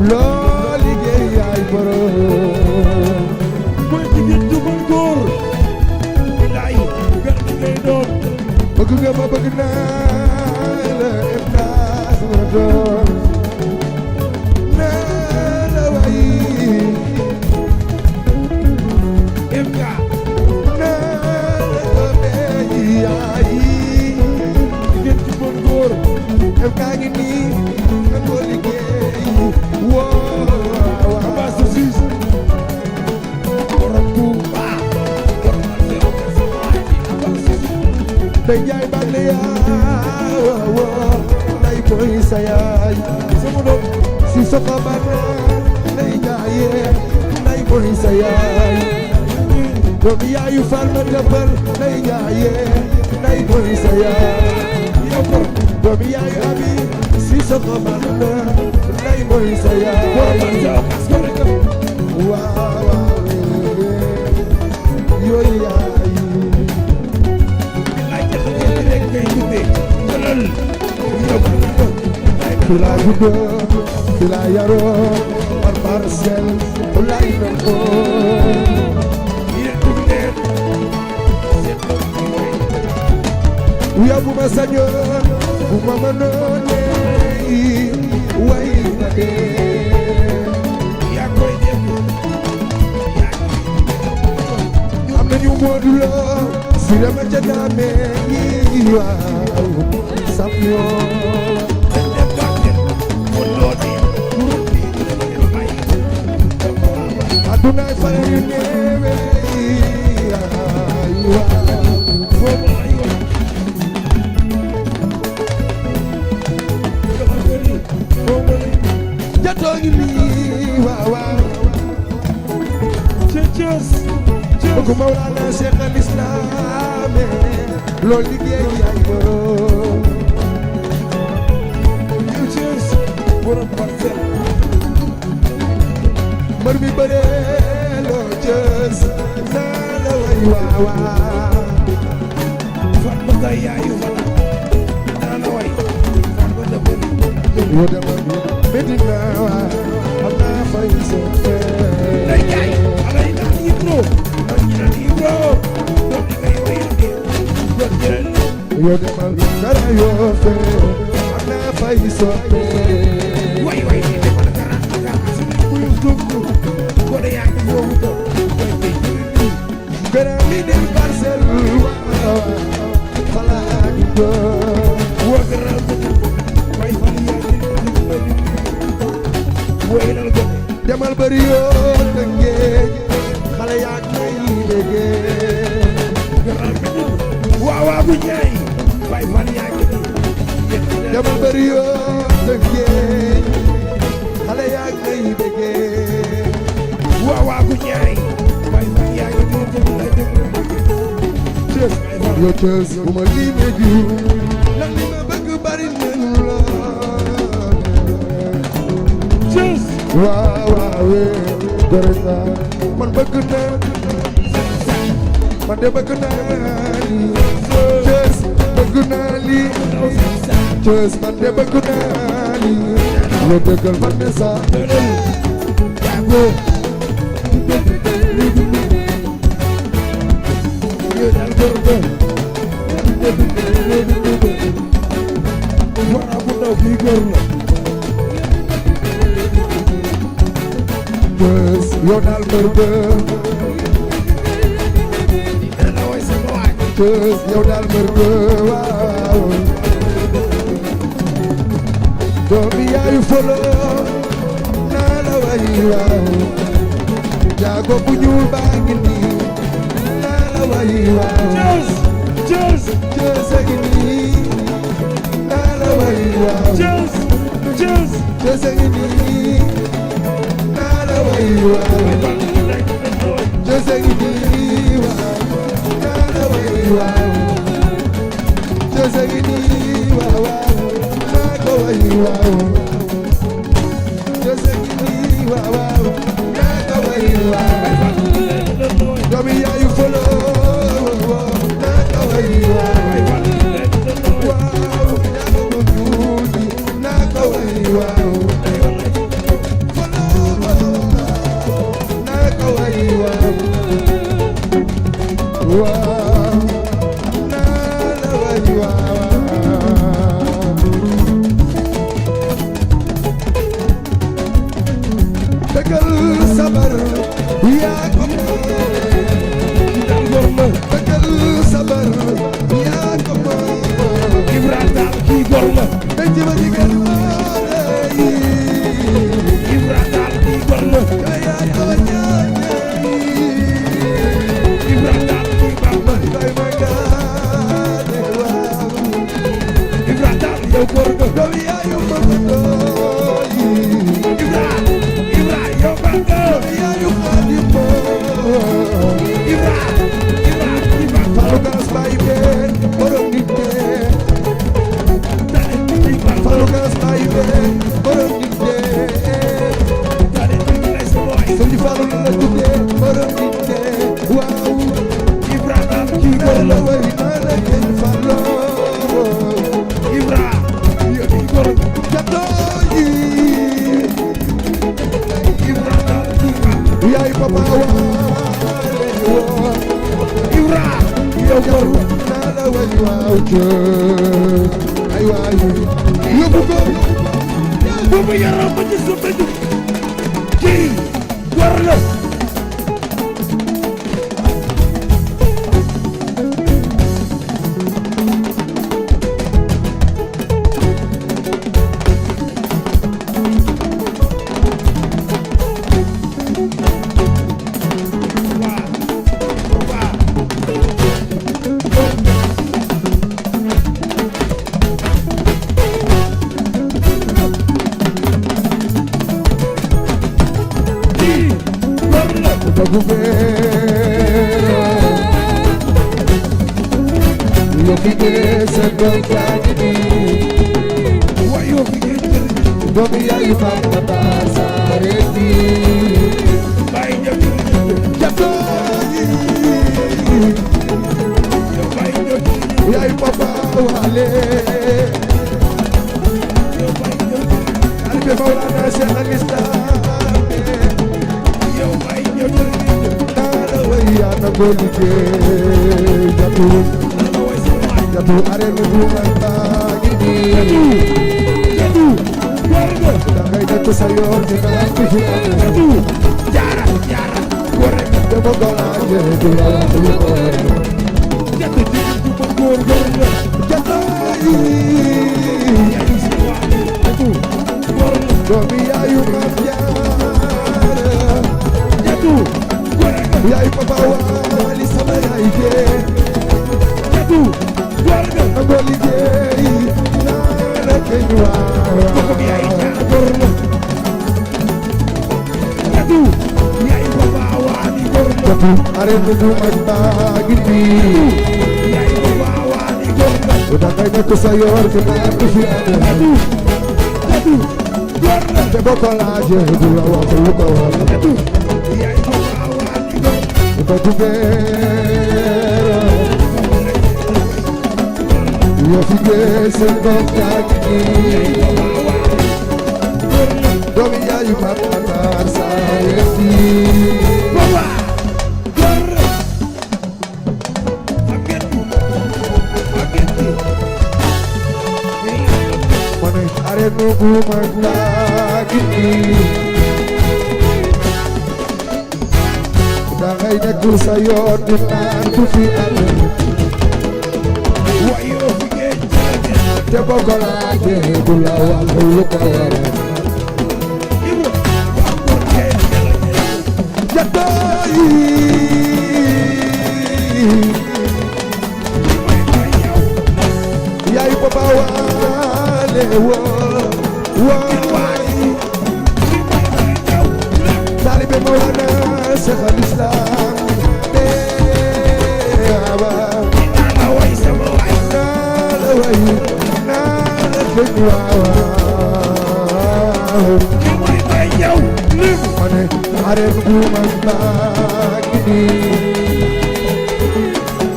loo liggéey yaay borom mooy jigéen ju mën góor bilaay gar bi ngay doon bëgg nga ma bëgg naa la emdaas ma doon naa la way emka naa la doomee yaay jigéen ju mën góor em kaa ngi nii nga ko liggéey waaw Aba sa siis borom Tuuba borom Alfayda sama ji Aba sa siis day jaay bànn yaa day koy sa yaay sama doom si soko bànn day jaayee day koy sa yaay doomi yaayu fal ma dëppal day jaayee day koy sa yaay yow borom doomi yaayu abi si soko bànn day koy sa yaay borom sa kas ko rek waaw yooyu yaay bilaay ñax ñeenti rek ngay liggéey dalal yow fi laa juddoo fi laa yaroo par parcelle lay nangoo yéen dugg leen seen doom bi way yow bu ma sañoon bu ma mënoon way na dee yaa koy def am nañu Modou Lo si dama ca daamee yi waaw champion dañ leen gàttal kon loo di pour di dama leen bàyyi adunaay fale yu ñeewe waaw foofu lay wax dafa bëri foofu lay jatoo ngi nii waaw Thiès bëgg Mawlana Cheikh al Islam loolu liggéey yaay borom Thiès borom parcelle mbër mi bëree loo Thiès naa la way waaw Fatma Tay yaayu Fana naa la way Fatma da bëri yoo dama Medina waaw am naa fay soppee lay jaay alay naan Ibro doon ñu naan Ibro doon di ngay wayante doon jëral yoo dama dara yoo fee am naa fay soppee way way di defal garaan garaan si kuy dugg ko de yaa ngi foofu doon way bay jëral gërëm mi dem parcelle waaw falaa di doon woo garaan way fal yaa ngi way lal ko demal bëri yoo tëngeej xale yaa ngi déggee garaan bi waaw waaw bu ñaay way fal yaa ngi demal bëri yoo tëngeej xale yaa ngi déggee waaw waaw bu ñaay way fal yaa ngi yoo Thiès bu ma limee jiw ndax li ma bëgg bari nañu lool Thiès waaw waaw gore naa man bëgg naa man de bëgg naa lii Thiès bëgg naa lii Thiès man de bëgg naa lo dëggal Vanessa Jango yo dal gorgo wara bu ndaw bi góor la bës yow daal mbër dina way sama waay bës yow daal mbër waaw doomi yaayu folo naa la way waaw jaago bu ñuul baa ngi nii naa la way waaw Cheers Cheers a ngi nii naa la way waaw Cheers Cheers a ngi nii naa la way waaw Cheers a ngi nii waaw naa la way waaw Cheers a ngi nii waaw naa ko way waaw Cheers a ngi nii waaw naa ko way waaw doomi yaayu folo naa ko way waaw waaw jaago bu ñuul bi naa ko way waaw folo naa ko way waaw waaw naa la way waaw dëggal sabar yaa ko dëggal sabar yaa ko Ibrahima kii góor la denc ma jigéen Ibrahima kii góor la yaa ko ñaanal Ibrahima kii baax na bay ma gaane waaw Ibrahima yow góor nga doom yaayu ma ko doy Ibrahima yow baax nga doom yaayu Xaadim Ibrahima kii baax na Fallou Galas Baye Ben borom nit ñee kii baax na Fallou Galas Baye Ben borom nit ñee Sëñ Fallou la tuddee borom nit ñee waaw Ibrahima kii góor la la way naa la kenn Fallou Ibrahima kii góor la jatooyi Ibrahima kii baax na yaay papa waale woo Ibrahima yow góor la naa la way waaw cëy ay waay yóbbu ko boobu yaram ma ci suuf dañu kii góor la dogu beero yoo fi dee sa doom yaa ngi nii waaye yow fi ngeen jël doomi yaayu maam na baa saare bi bàyyi ñëw ci jatooyi yow bàyyi ñëw ci yaay papa waale yow bàyyi ñëw ci albe Mawlana Cheikh al Islam yow bàyyi ñëw ci naa la way yaa na ko liggéey jatu la way sa waay jatu arena bu mag baa ngi nii jatu góor nga da ngay nekk sa yoon di naan di fi am jatu jaara góor rek dama ko laajee du la wax lu ko jatu jigéen bu ma góor nga jatooyi yaay sa waay jatu góor nga doomi yaayu maam jaara jatu góor nga yaay papa waali sama yaay jee jatu góor nga na ko liggéey naa la keñ kooku bi yaay waa jaara góor nga jatu yaay papa waani góor nga jatu arena bu mag baa ngi nii yaay papa waani góor nga da ngay nekk sa yoon di naan di fi am jatu góor nga te boo ko laajee du la wax lu ko war jatu yaay papa waani góor nga ko tubeero yoo fi dee sa doom yaa ngi nii mane arenu bu mag laa gindi da ngay nekk sa yoon di naan ku fi amee wayo fi ngeen jëlee te boo ko laajee du la wax lu ko waral Ibra wax ko ngeen jëlee jatooy yaay baba waale waay taalibe Mawlana Cheikh al Islam aba la way sama way nala way nala këñ waaw ki mooy may ñëw lim mane areen bu mag baa ngi nii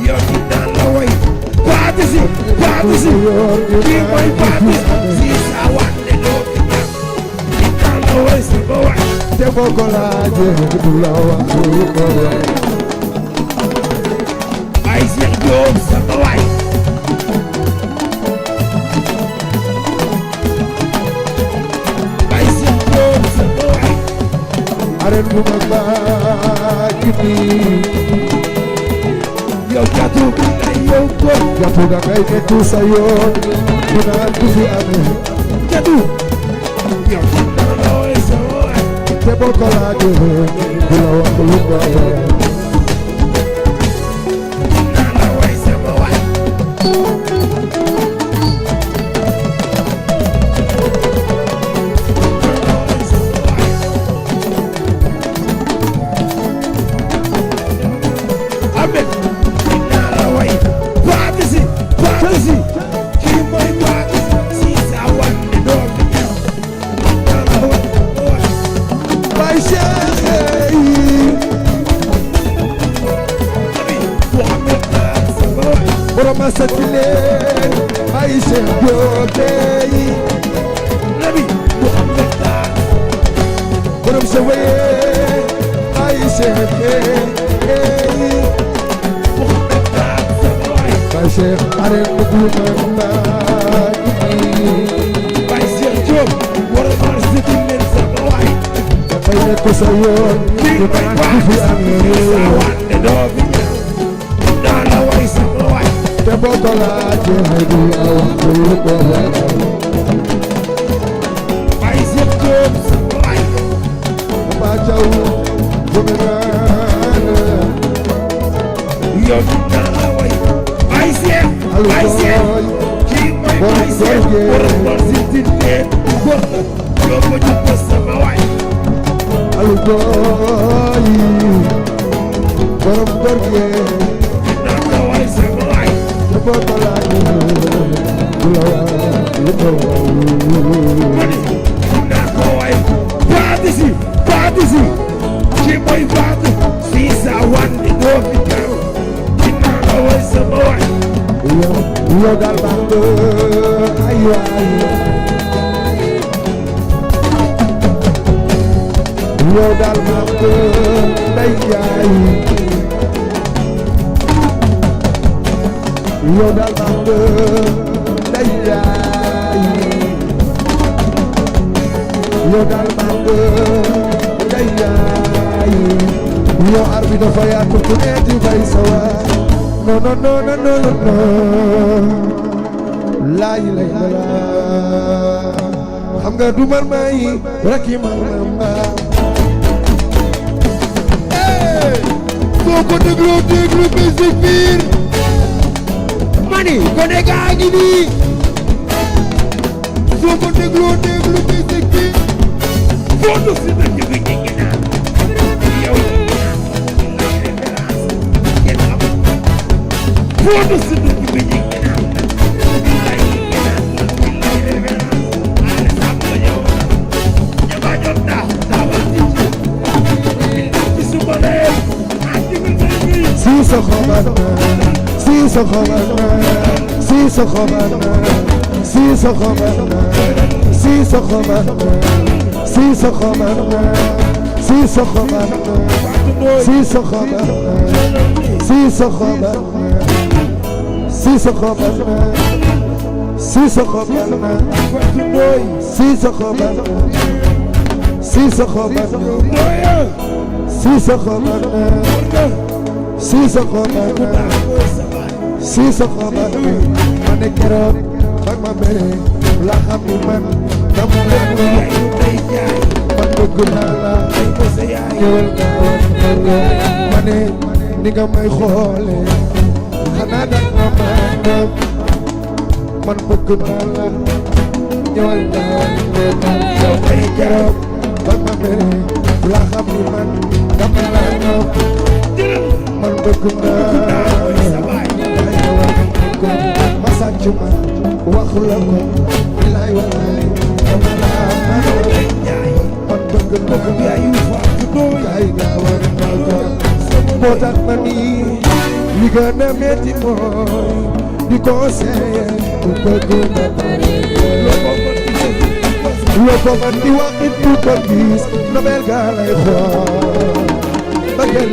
yow di naan la way baati si kii mooy baati si sa wànde loo fi ñam di naan la way sama way te boo ko laajee du la wax lu ko waral ay Cheikh Diop sama way ay Cheikh Diop sama way areen bu mag baa ngi nii yow jatu bi lay yow ko jàpp da ngay nekk sa yoon du naan du fi amee jatu yow di naan la way sama way te boo ko laajee du la wax lu ko waral di naan la way sama way Amen dinaa la way baati si kii mooy baati si sa wànde doo fi ñëw dinaa la way Baay Cheikh Nabi Muhammad sama way borom asati leen Baay Cheikh Diop Nabi Muhammad borom sa wéyee Baay Cheikh sama way Baay Cheikh areen bu mag baa ngi nii Baay Cheikh Diop wara marché di leen sama way dafay nekk sa yoon kii du mooy naan du baati fi si sa amee wànde doo fi ñëw dinaa la way sama way te boo ko laajee du la wax lu ko waral Baay Cheikh Diop sama way Papa Thiaw bëgg naa la yow dinaa la way Baay Cheikh kii mooy Baay Cheikh borom marché di leen góor yow ma jub ko sama way alu boy borom góor gi dinaa la way sama way te boo ko laajee du la wax lu ko waral mani dinaa ko way baati si kii mooy baati si sa wànde doo fi ñëw dinaa la way sama way yow daal baax nga ay waay yow daal baax nga day jaay yow daal baax nga day jaay yow daal baax nga day jaay yow ar bi dafa yaatu ku ne di bay sa waay non non non non non non laa ilaaha illallaah xam nga du man may rek yi man soo ko dégloo déglu musique biir mani gone gaa ngi nii soo ko dégloo déglu musique biir footu si dëkk bi ñu ngi naan yow lay référence kenn xam footu si dëkk bi ñu ngi naan lay référence ale sam la ñëw ñaba jot naa dawal ci ci suba leen ak ci bi si sa xobat si sa xobat si sa xobat si sa xobat si sa xobat si sa xobat si sa xobat si sa xobat si sa xobat si sa xobat Sissoko Banna Sissoko Banna Sissoko Banna Sissoko Banna Sissoko Banna Sissoko Banna ma ne keroog ba ma mere la xam ni man dama la man bëgg naa la ñëwal ma ne ni nga may xoole xanaa da nga man bëgg naa la ñëwal yow may keroog ba ma mere la xam ni man dama la man bëgg naa ma sàcc ma wax la ko bilaay walaay dama la man bëgg naa kay nga war moo tax ma nii li gën a metti mooy di conseiller bu bëgg na loo ko man di wax it bu ko gis nobel ga lay xool ba gën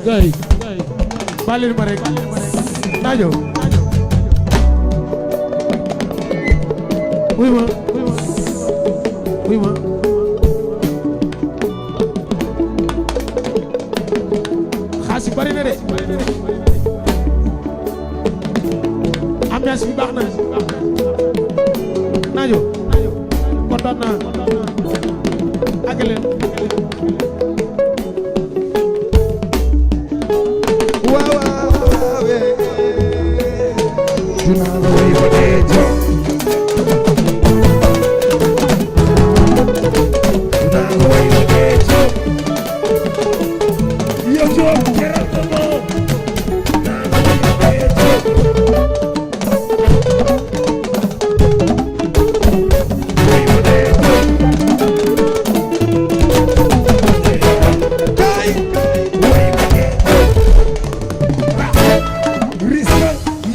gay balir ma rek najo wuy ma xaasi bari na de ambiance bi baax na najo kontaan naa agaleen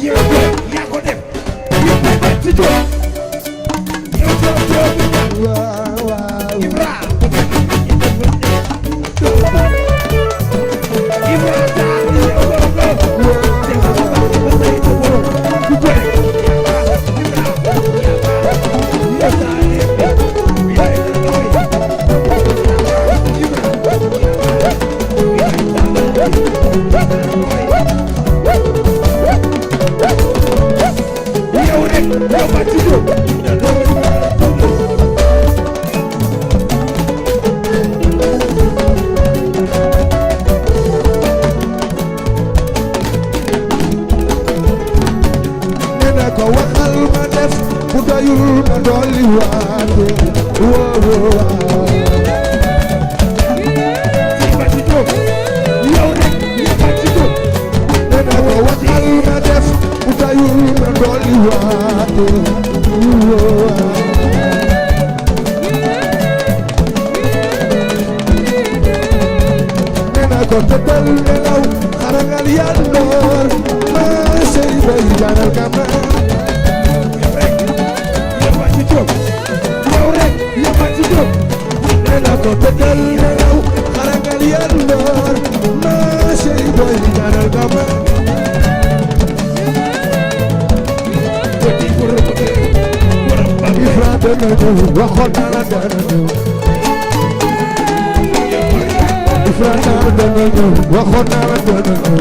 yaa ko def ko nena ko tëddal nelaw xarangal yandoor ma sey bay jaanal kama nena ko tëddal nelaw xarangal yandoor ma sey bay jaanal kama Ifra dana ñëw waxoon naa la dana ñëw Ifra naa la dana ñëw waxoon naa la dana ñëw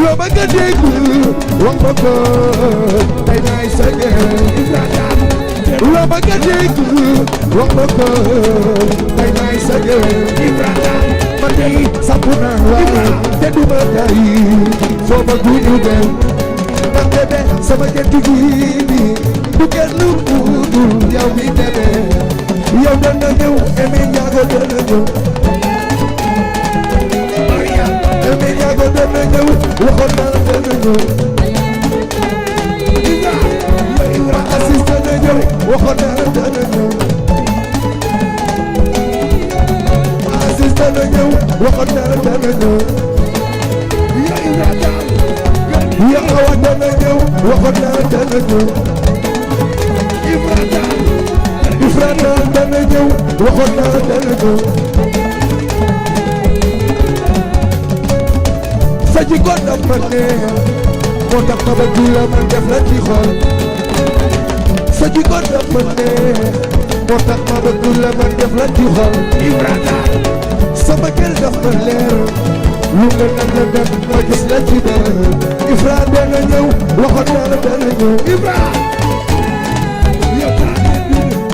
loo bëgg a dégg wax ma ko tey maay sa loo bëgg a dégg wax ma ko tey maay sa man de samp naa waaw te du ma gay foo ma guñu dem ndax bébé sama géntu gi bi du kenn budul yow mi bébé yow dana ñëw Emi Ndiago dana ñëw Emi Ndiago dana ñëw waxoon naa la dana ñëw ma Aziz dana ñëw waxoon naa la dana ñëw ma Aziz dana ñëw waxoon naa la dana ñëw ya awa dana ñëw waxoon naa la dana ñëw Ifra dana ñëw waxoon naa la dana ñëw sa jikko daf ma neex moo tax ma bëgg la man def la ci xol sa jikko daf ma neex moo tax ma bëgg la man def la ci xol sama kër daf ma leer lu nga nag ma gis la ci dara Ifra dana ñëw waxoon naa la dana ñëw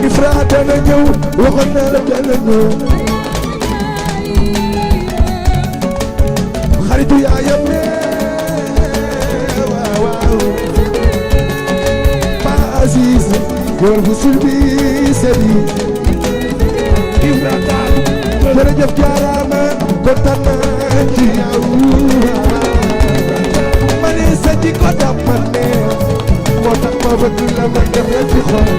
Ifra dana ñëw waxoon naa la dana ñëw xaritu yaayam ne waaw waaw Pa Aziz góor bu sulbi sedi jërëjëf jaaraama kontaan naa ci yow ma ne sa jikko daf ma neex moo tax ma bëgg la ma def la ci xol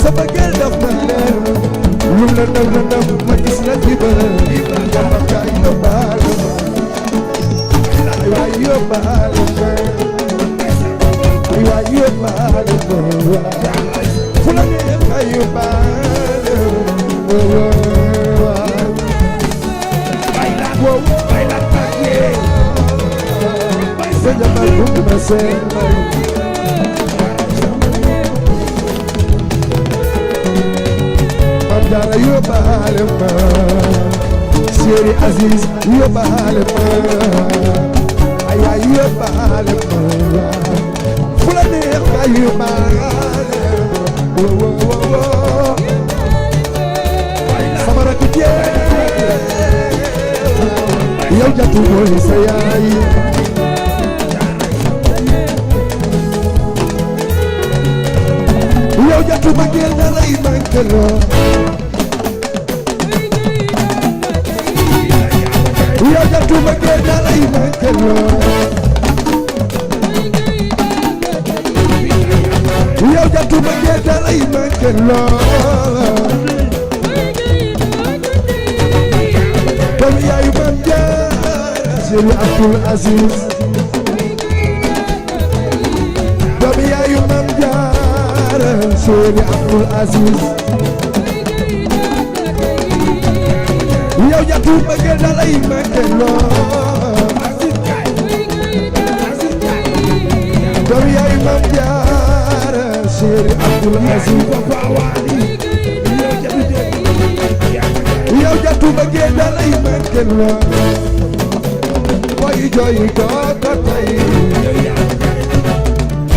sa bëggeel daf ma leer lu la ndaw ma gis la ci bërëb dama kaay yóbbaale ma waay yóbbaale ma waay yóbbaale ma fu la neex kaay yóbbaale ma Sejamal bung masih Mandara yo balema Seri Aziz yo balema Aya yo balema Fulane yo balema Wo Samara kuje Yow jatu moy sa yaay yow jatu ma gel na lay mankelo yow jatu ma gel na lay mankelo yow jatu ma gel na lay mankelo comme yaay man jaar Seri Abdul Aziz comme yaay man jaar Seri Abdul Aziz yow jatu bëgg da lay mankelo doom yaay Mam Jaara Seri Abdul Aziz yow jatu bëgg da lay mankelo boy joy ko tay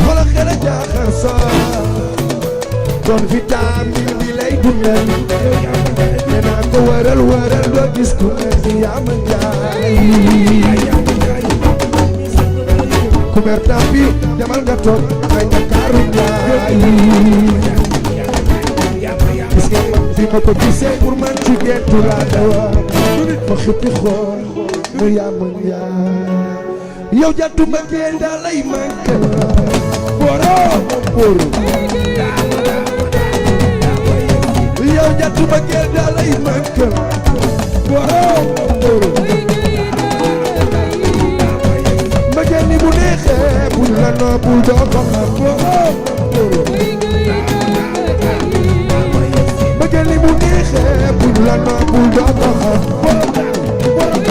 xool xel jaaxal sa doon vitamine bi lay dundal nee naa ko waral doo gis ku nekk yaa ma jaay ku mer bi demal nga toog ay Ndakaaru jaay gis nga man fi ma ko gisee pour man ci gettu laa dawa ma xippi xool mu yaa ma jaay yow jattu mbëggeel da lay manqué borom borom yow jattu mbëggeel da lay manqué borom borom mbëggeel ni bu neexee bul la noppul doo ko xam borom borom mbëggeel ni bu neexee bul la noppul doo ko xam borom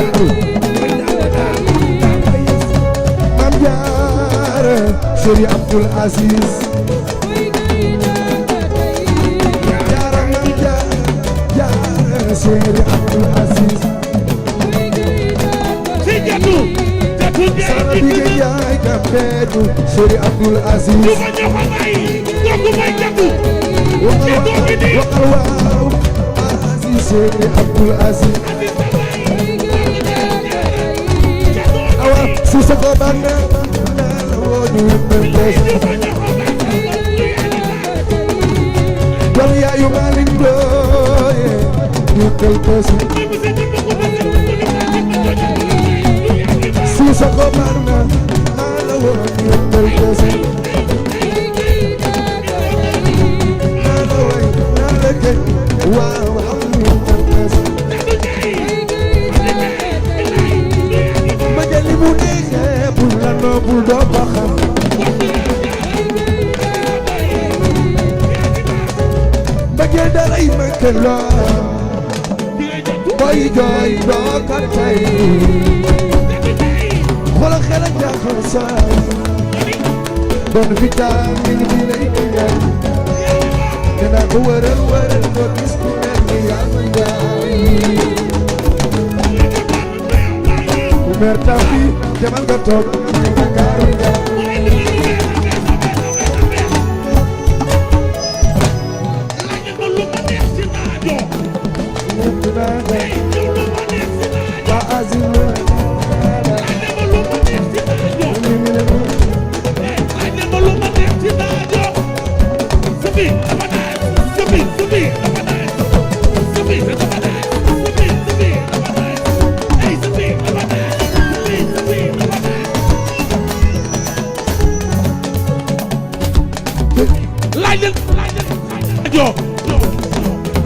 Chéri Abdoul Aziz jaara mam jaara Chéri Abdoul Aziz si jatu sara bige jaay kambeetu Chéri Abdoul Aziz du ma jox may kooku may jatu waxal waaw Aziz Chéri Abdoul Aziz awa si sa ko bande Wal yaayu Malick Ndoye ñu koy pesi si sa ko barna ala wo ñu koy pesi ala way ala ke waaw ñu koy pesi ma jëli bu neexee bul la noppul doo ko xam mbëggeel dalay manqué lool boy jooy doo ko tey xoolal xel ak jaaxal saay doon vitamine bi lay ñaan dinaa ko wëral doo gis ku mel ni Yàlla Njaay ku mer tampi demal nga toog Ndakaaru Njaay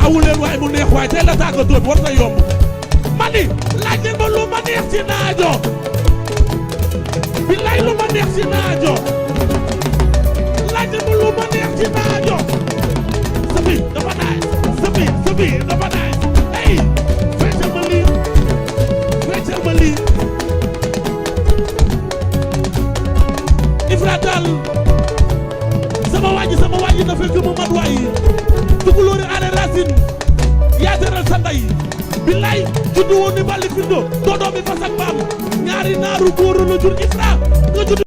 awuleen waaye mu neex waaye tey la tàggatoo war na yomb mani laaj leen ma lu ma neex ci naajo billaay lu ma neex ci naajo laaj leen ma lu ma neex ci naajo sabi dafa naay sabi dafa naay hey feccal ma lii ifratal sama waaji na fekk mu mat waayi tukulóori ale racine yaa teral sa ndey billaay juddu woon ni bali findo doo doomi fas ak baam ñaari naaru góor la jur ifra nga juddu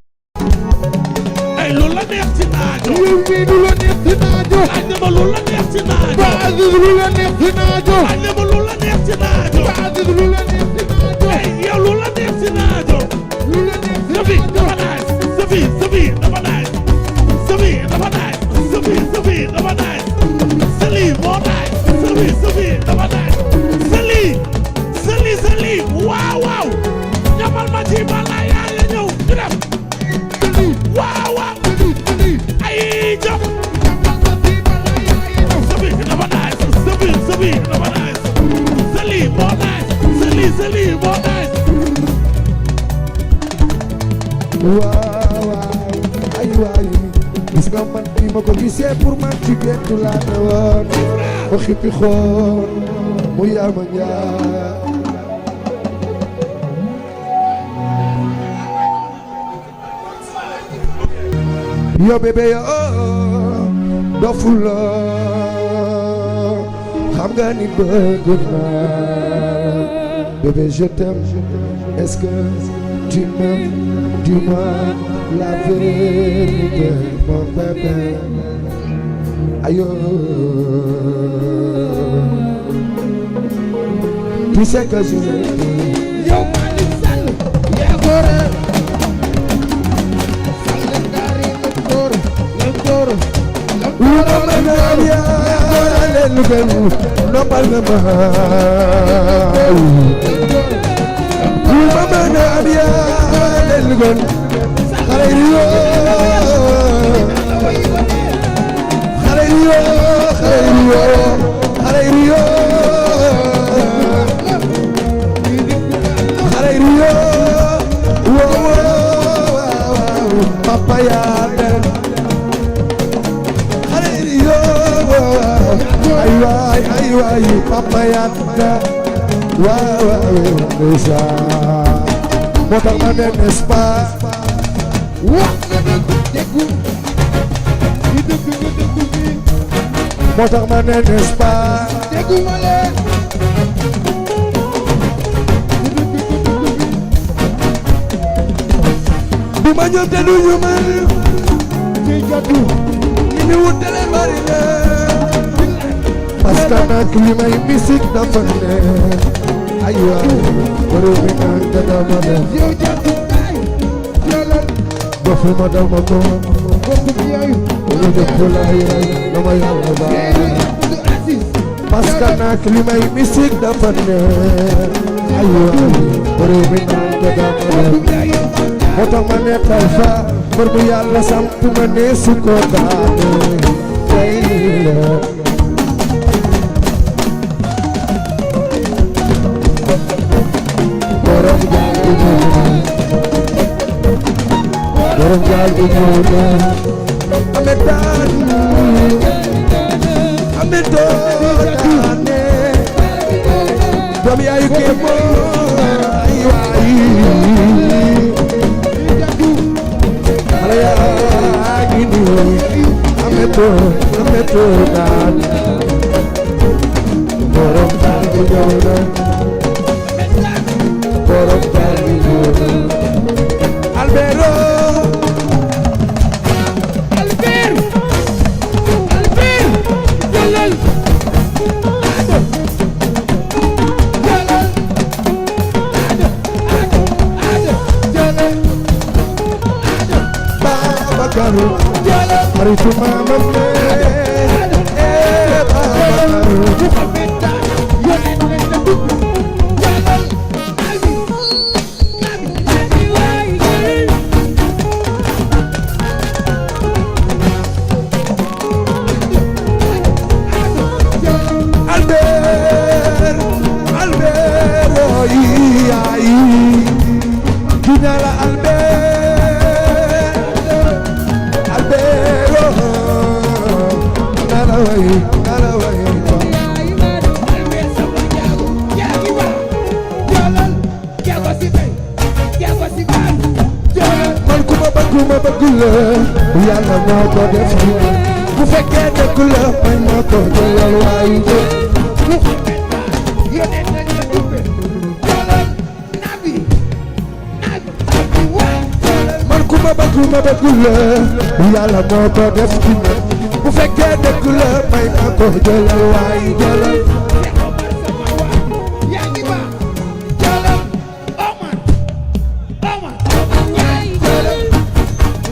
ay loolu la neex ci naajo yow mii lu la neex ci naajo laaj ne ma loolu la neex ci naajo Ba Aziz lu la neex ci naajo laaj ne ma loolu la neex ci naajo Ba Aziz lu la neex ci naajo ay yow loolu la neex ci naajo lu la neex ci sabi naajo dafa naay sabi dafa naay sabi dafa naay sabi dafa naay sali moo naay sabi dafa naay sali waaw ñamal ma ci bala yaa ñëw ñu dem waaw ay jam sabi dafa naay sali moo naay sali moo naay waaw ay waay gis nga man ni ma ko gisee pour man ci géttu laa ne woon ma xippi xool mu yama ñaar yo bébé yo dofula xam nga ni bëgg naa bébé je t'aime est-ce que tu m'aimes dis-moi la vérité mon bébé ayo tu sais que je t'aime yow Malick Sall yaa góor mama na abia del gon xale Rio xale Rio xale Rio xale Rio papa ya del xale Rio ay waay papa ya del waaw ndeysaan moo tax ma ne n'est-ce pas wax nga dëgg déggu di dëgg nga dëggu bi moo tax ma ne n'est-ce pas déggu ma leen di dëgg nga dëggu bi du ma ñëw te du ñu mën ci jatu li ñu wutale bari na parce que nag li may musique dafa neex aywa borom bi naan da dama def yow jàddu ay jëlal bofu ma dama ko bofu bi yow wala def la yaay dama yàlla baal parce que nag li may musique dafa neex aywa borom bi naan da dama def moo tax ma nekkal fa bor bu yàlla samp ma ne su ko daane tey la borom gaal gi ñëw na ame daan ame dootaane doom yaayu kee ay waay xale yaa ngi nii ame dootaan borom gaal gi ñëw na borom gaal gi ñëw na Albero jëlal Babacar xaritu maamam ne Yàlla moo ko def bu fekkee dëgg la may ma ko jëlal waay man ku ma bëgg la Yàlla moo ko def ci man bu fekkee dëgg la may ma ko jëlal waay jëlal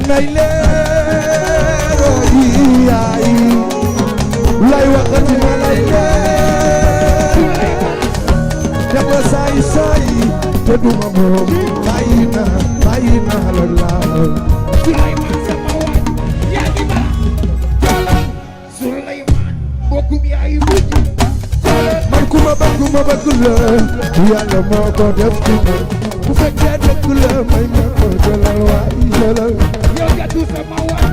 nay leero yi yaay lay waxati ma lay leer dama saay saay te duma moom bàyyi naa la laal Suleymaan sama waay yaa ngi ba jolal Suleymaan bokkum yaay mujj man ku ma bëgg la Yàlla moo ko def ci man bu fekkee dëgg la may ma ko jëlal waay jëlal yow gàddu sama waay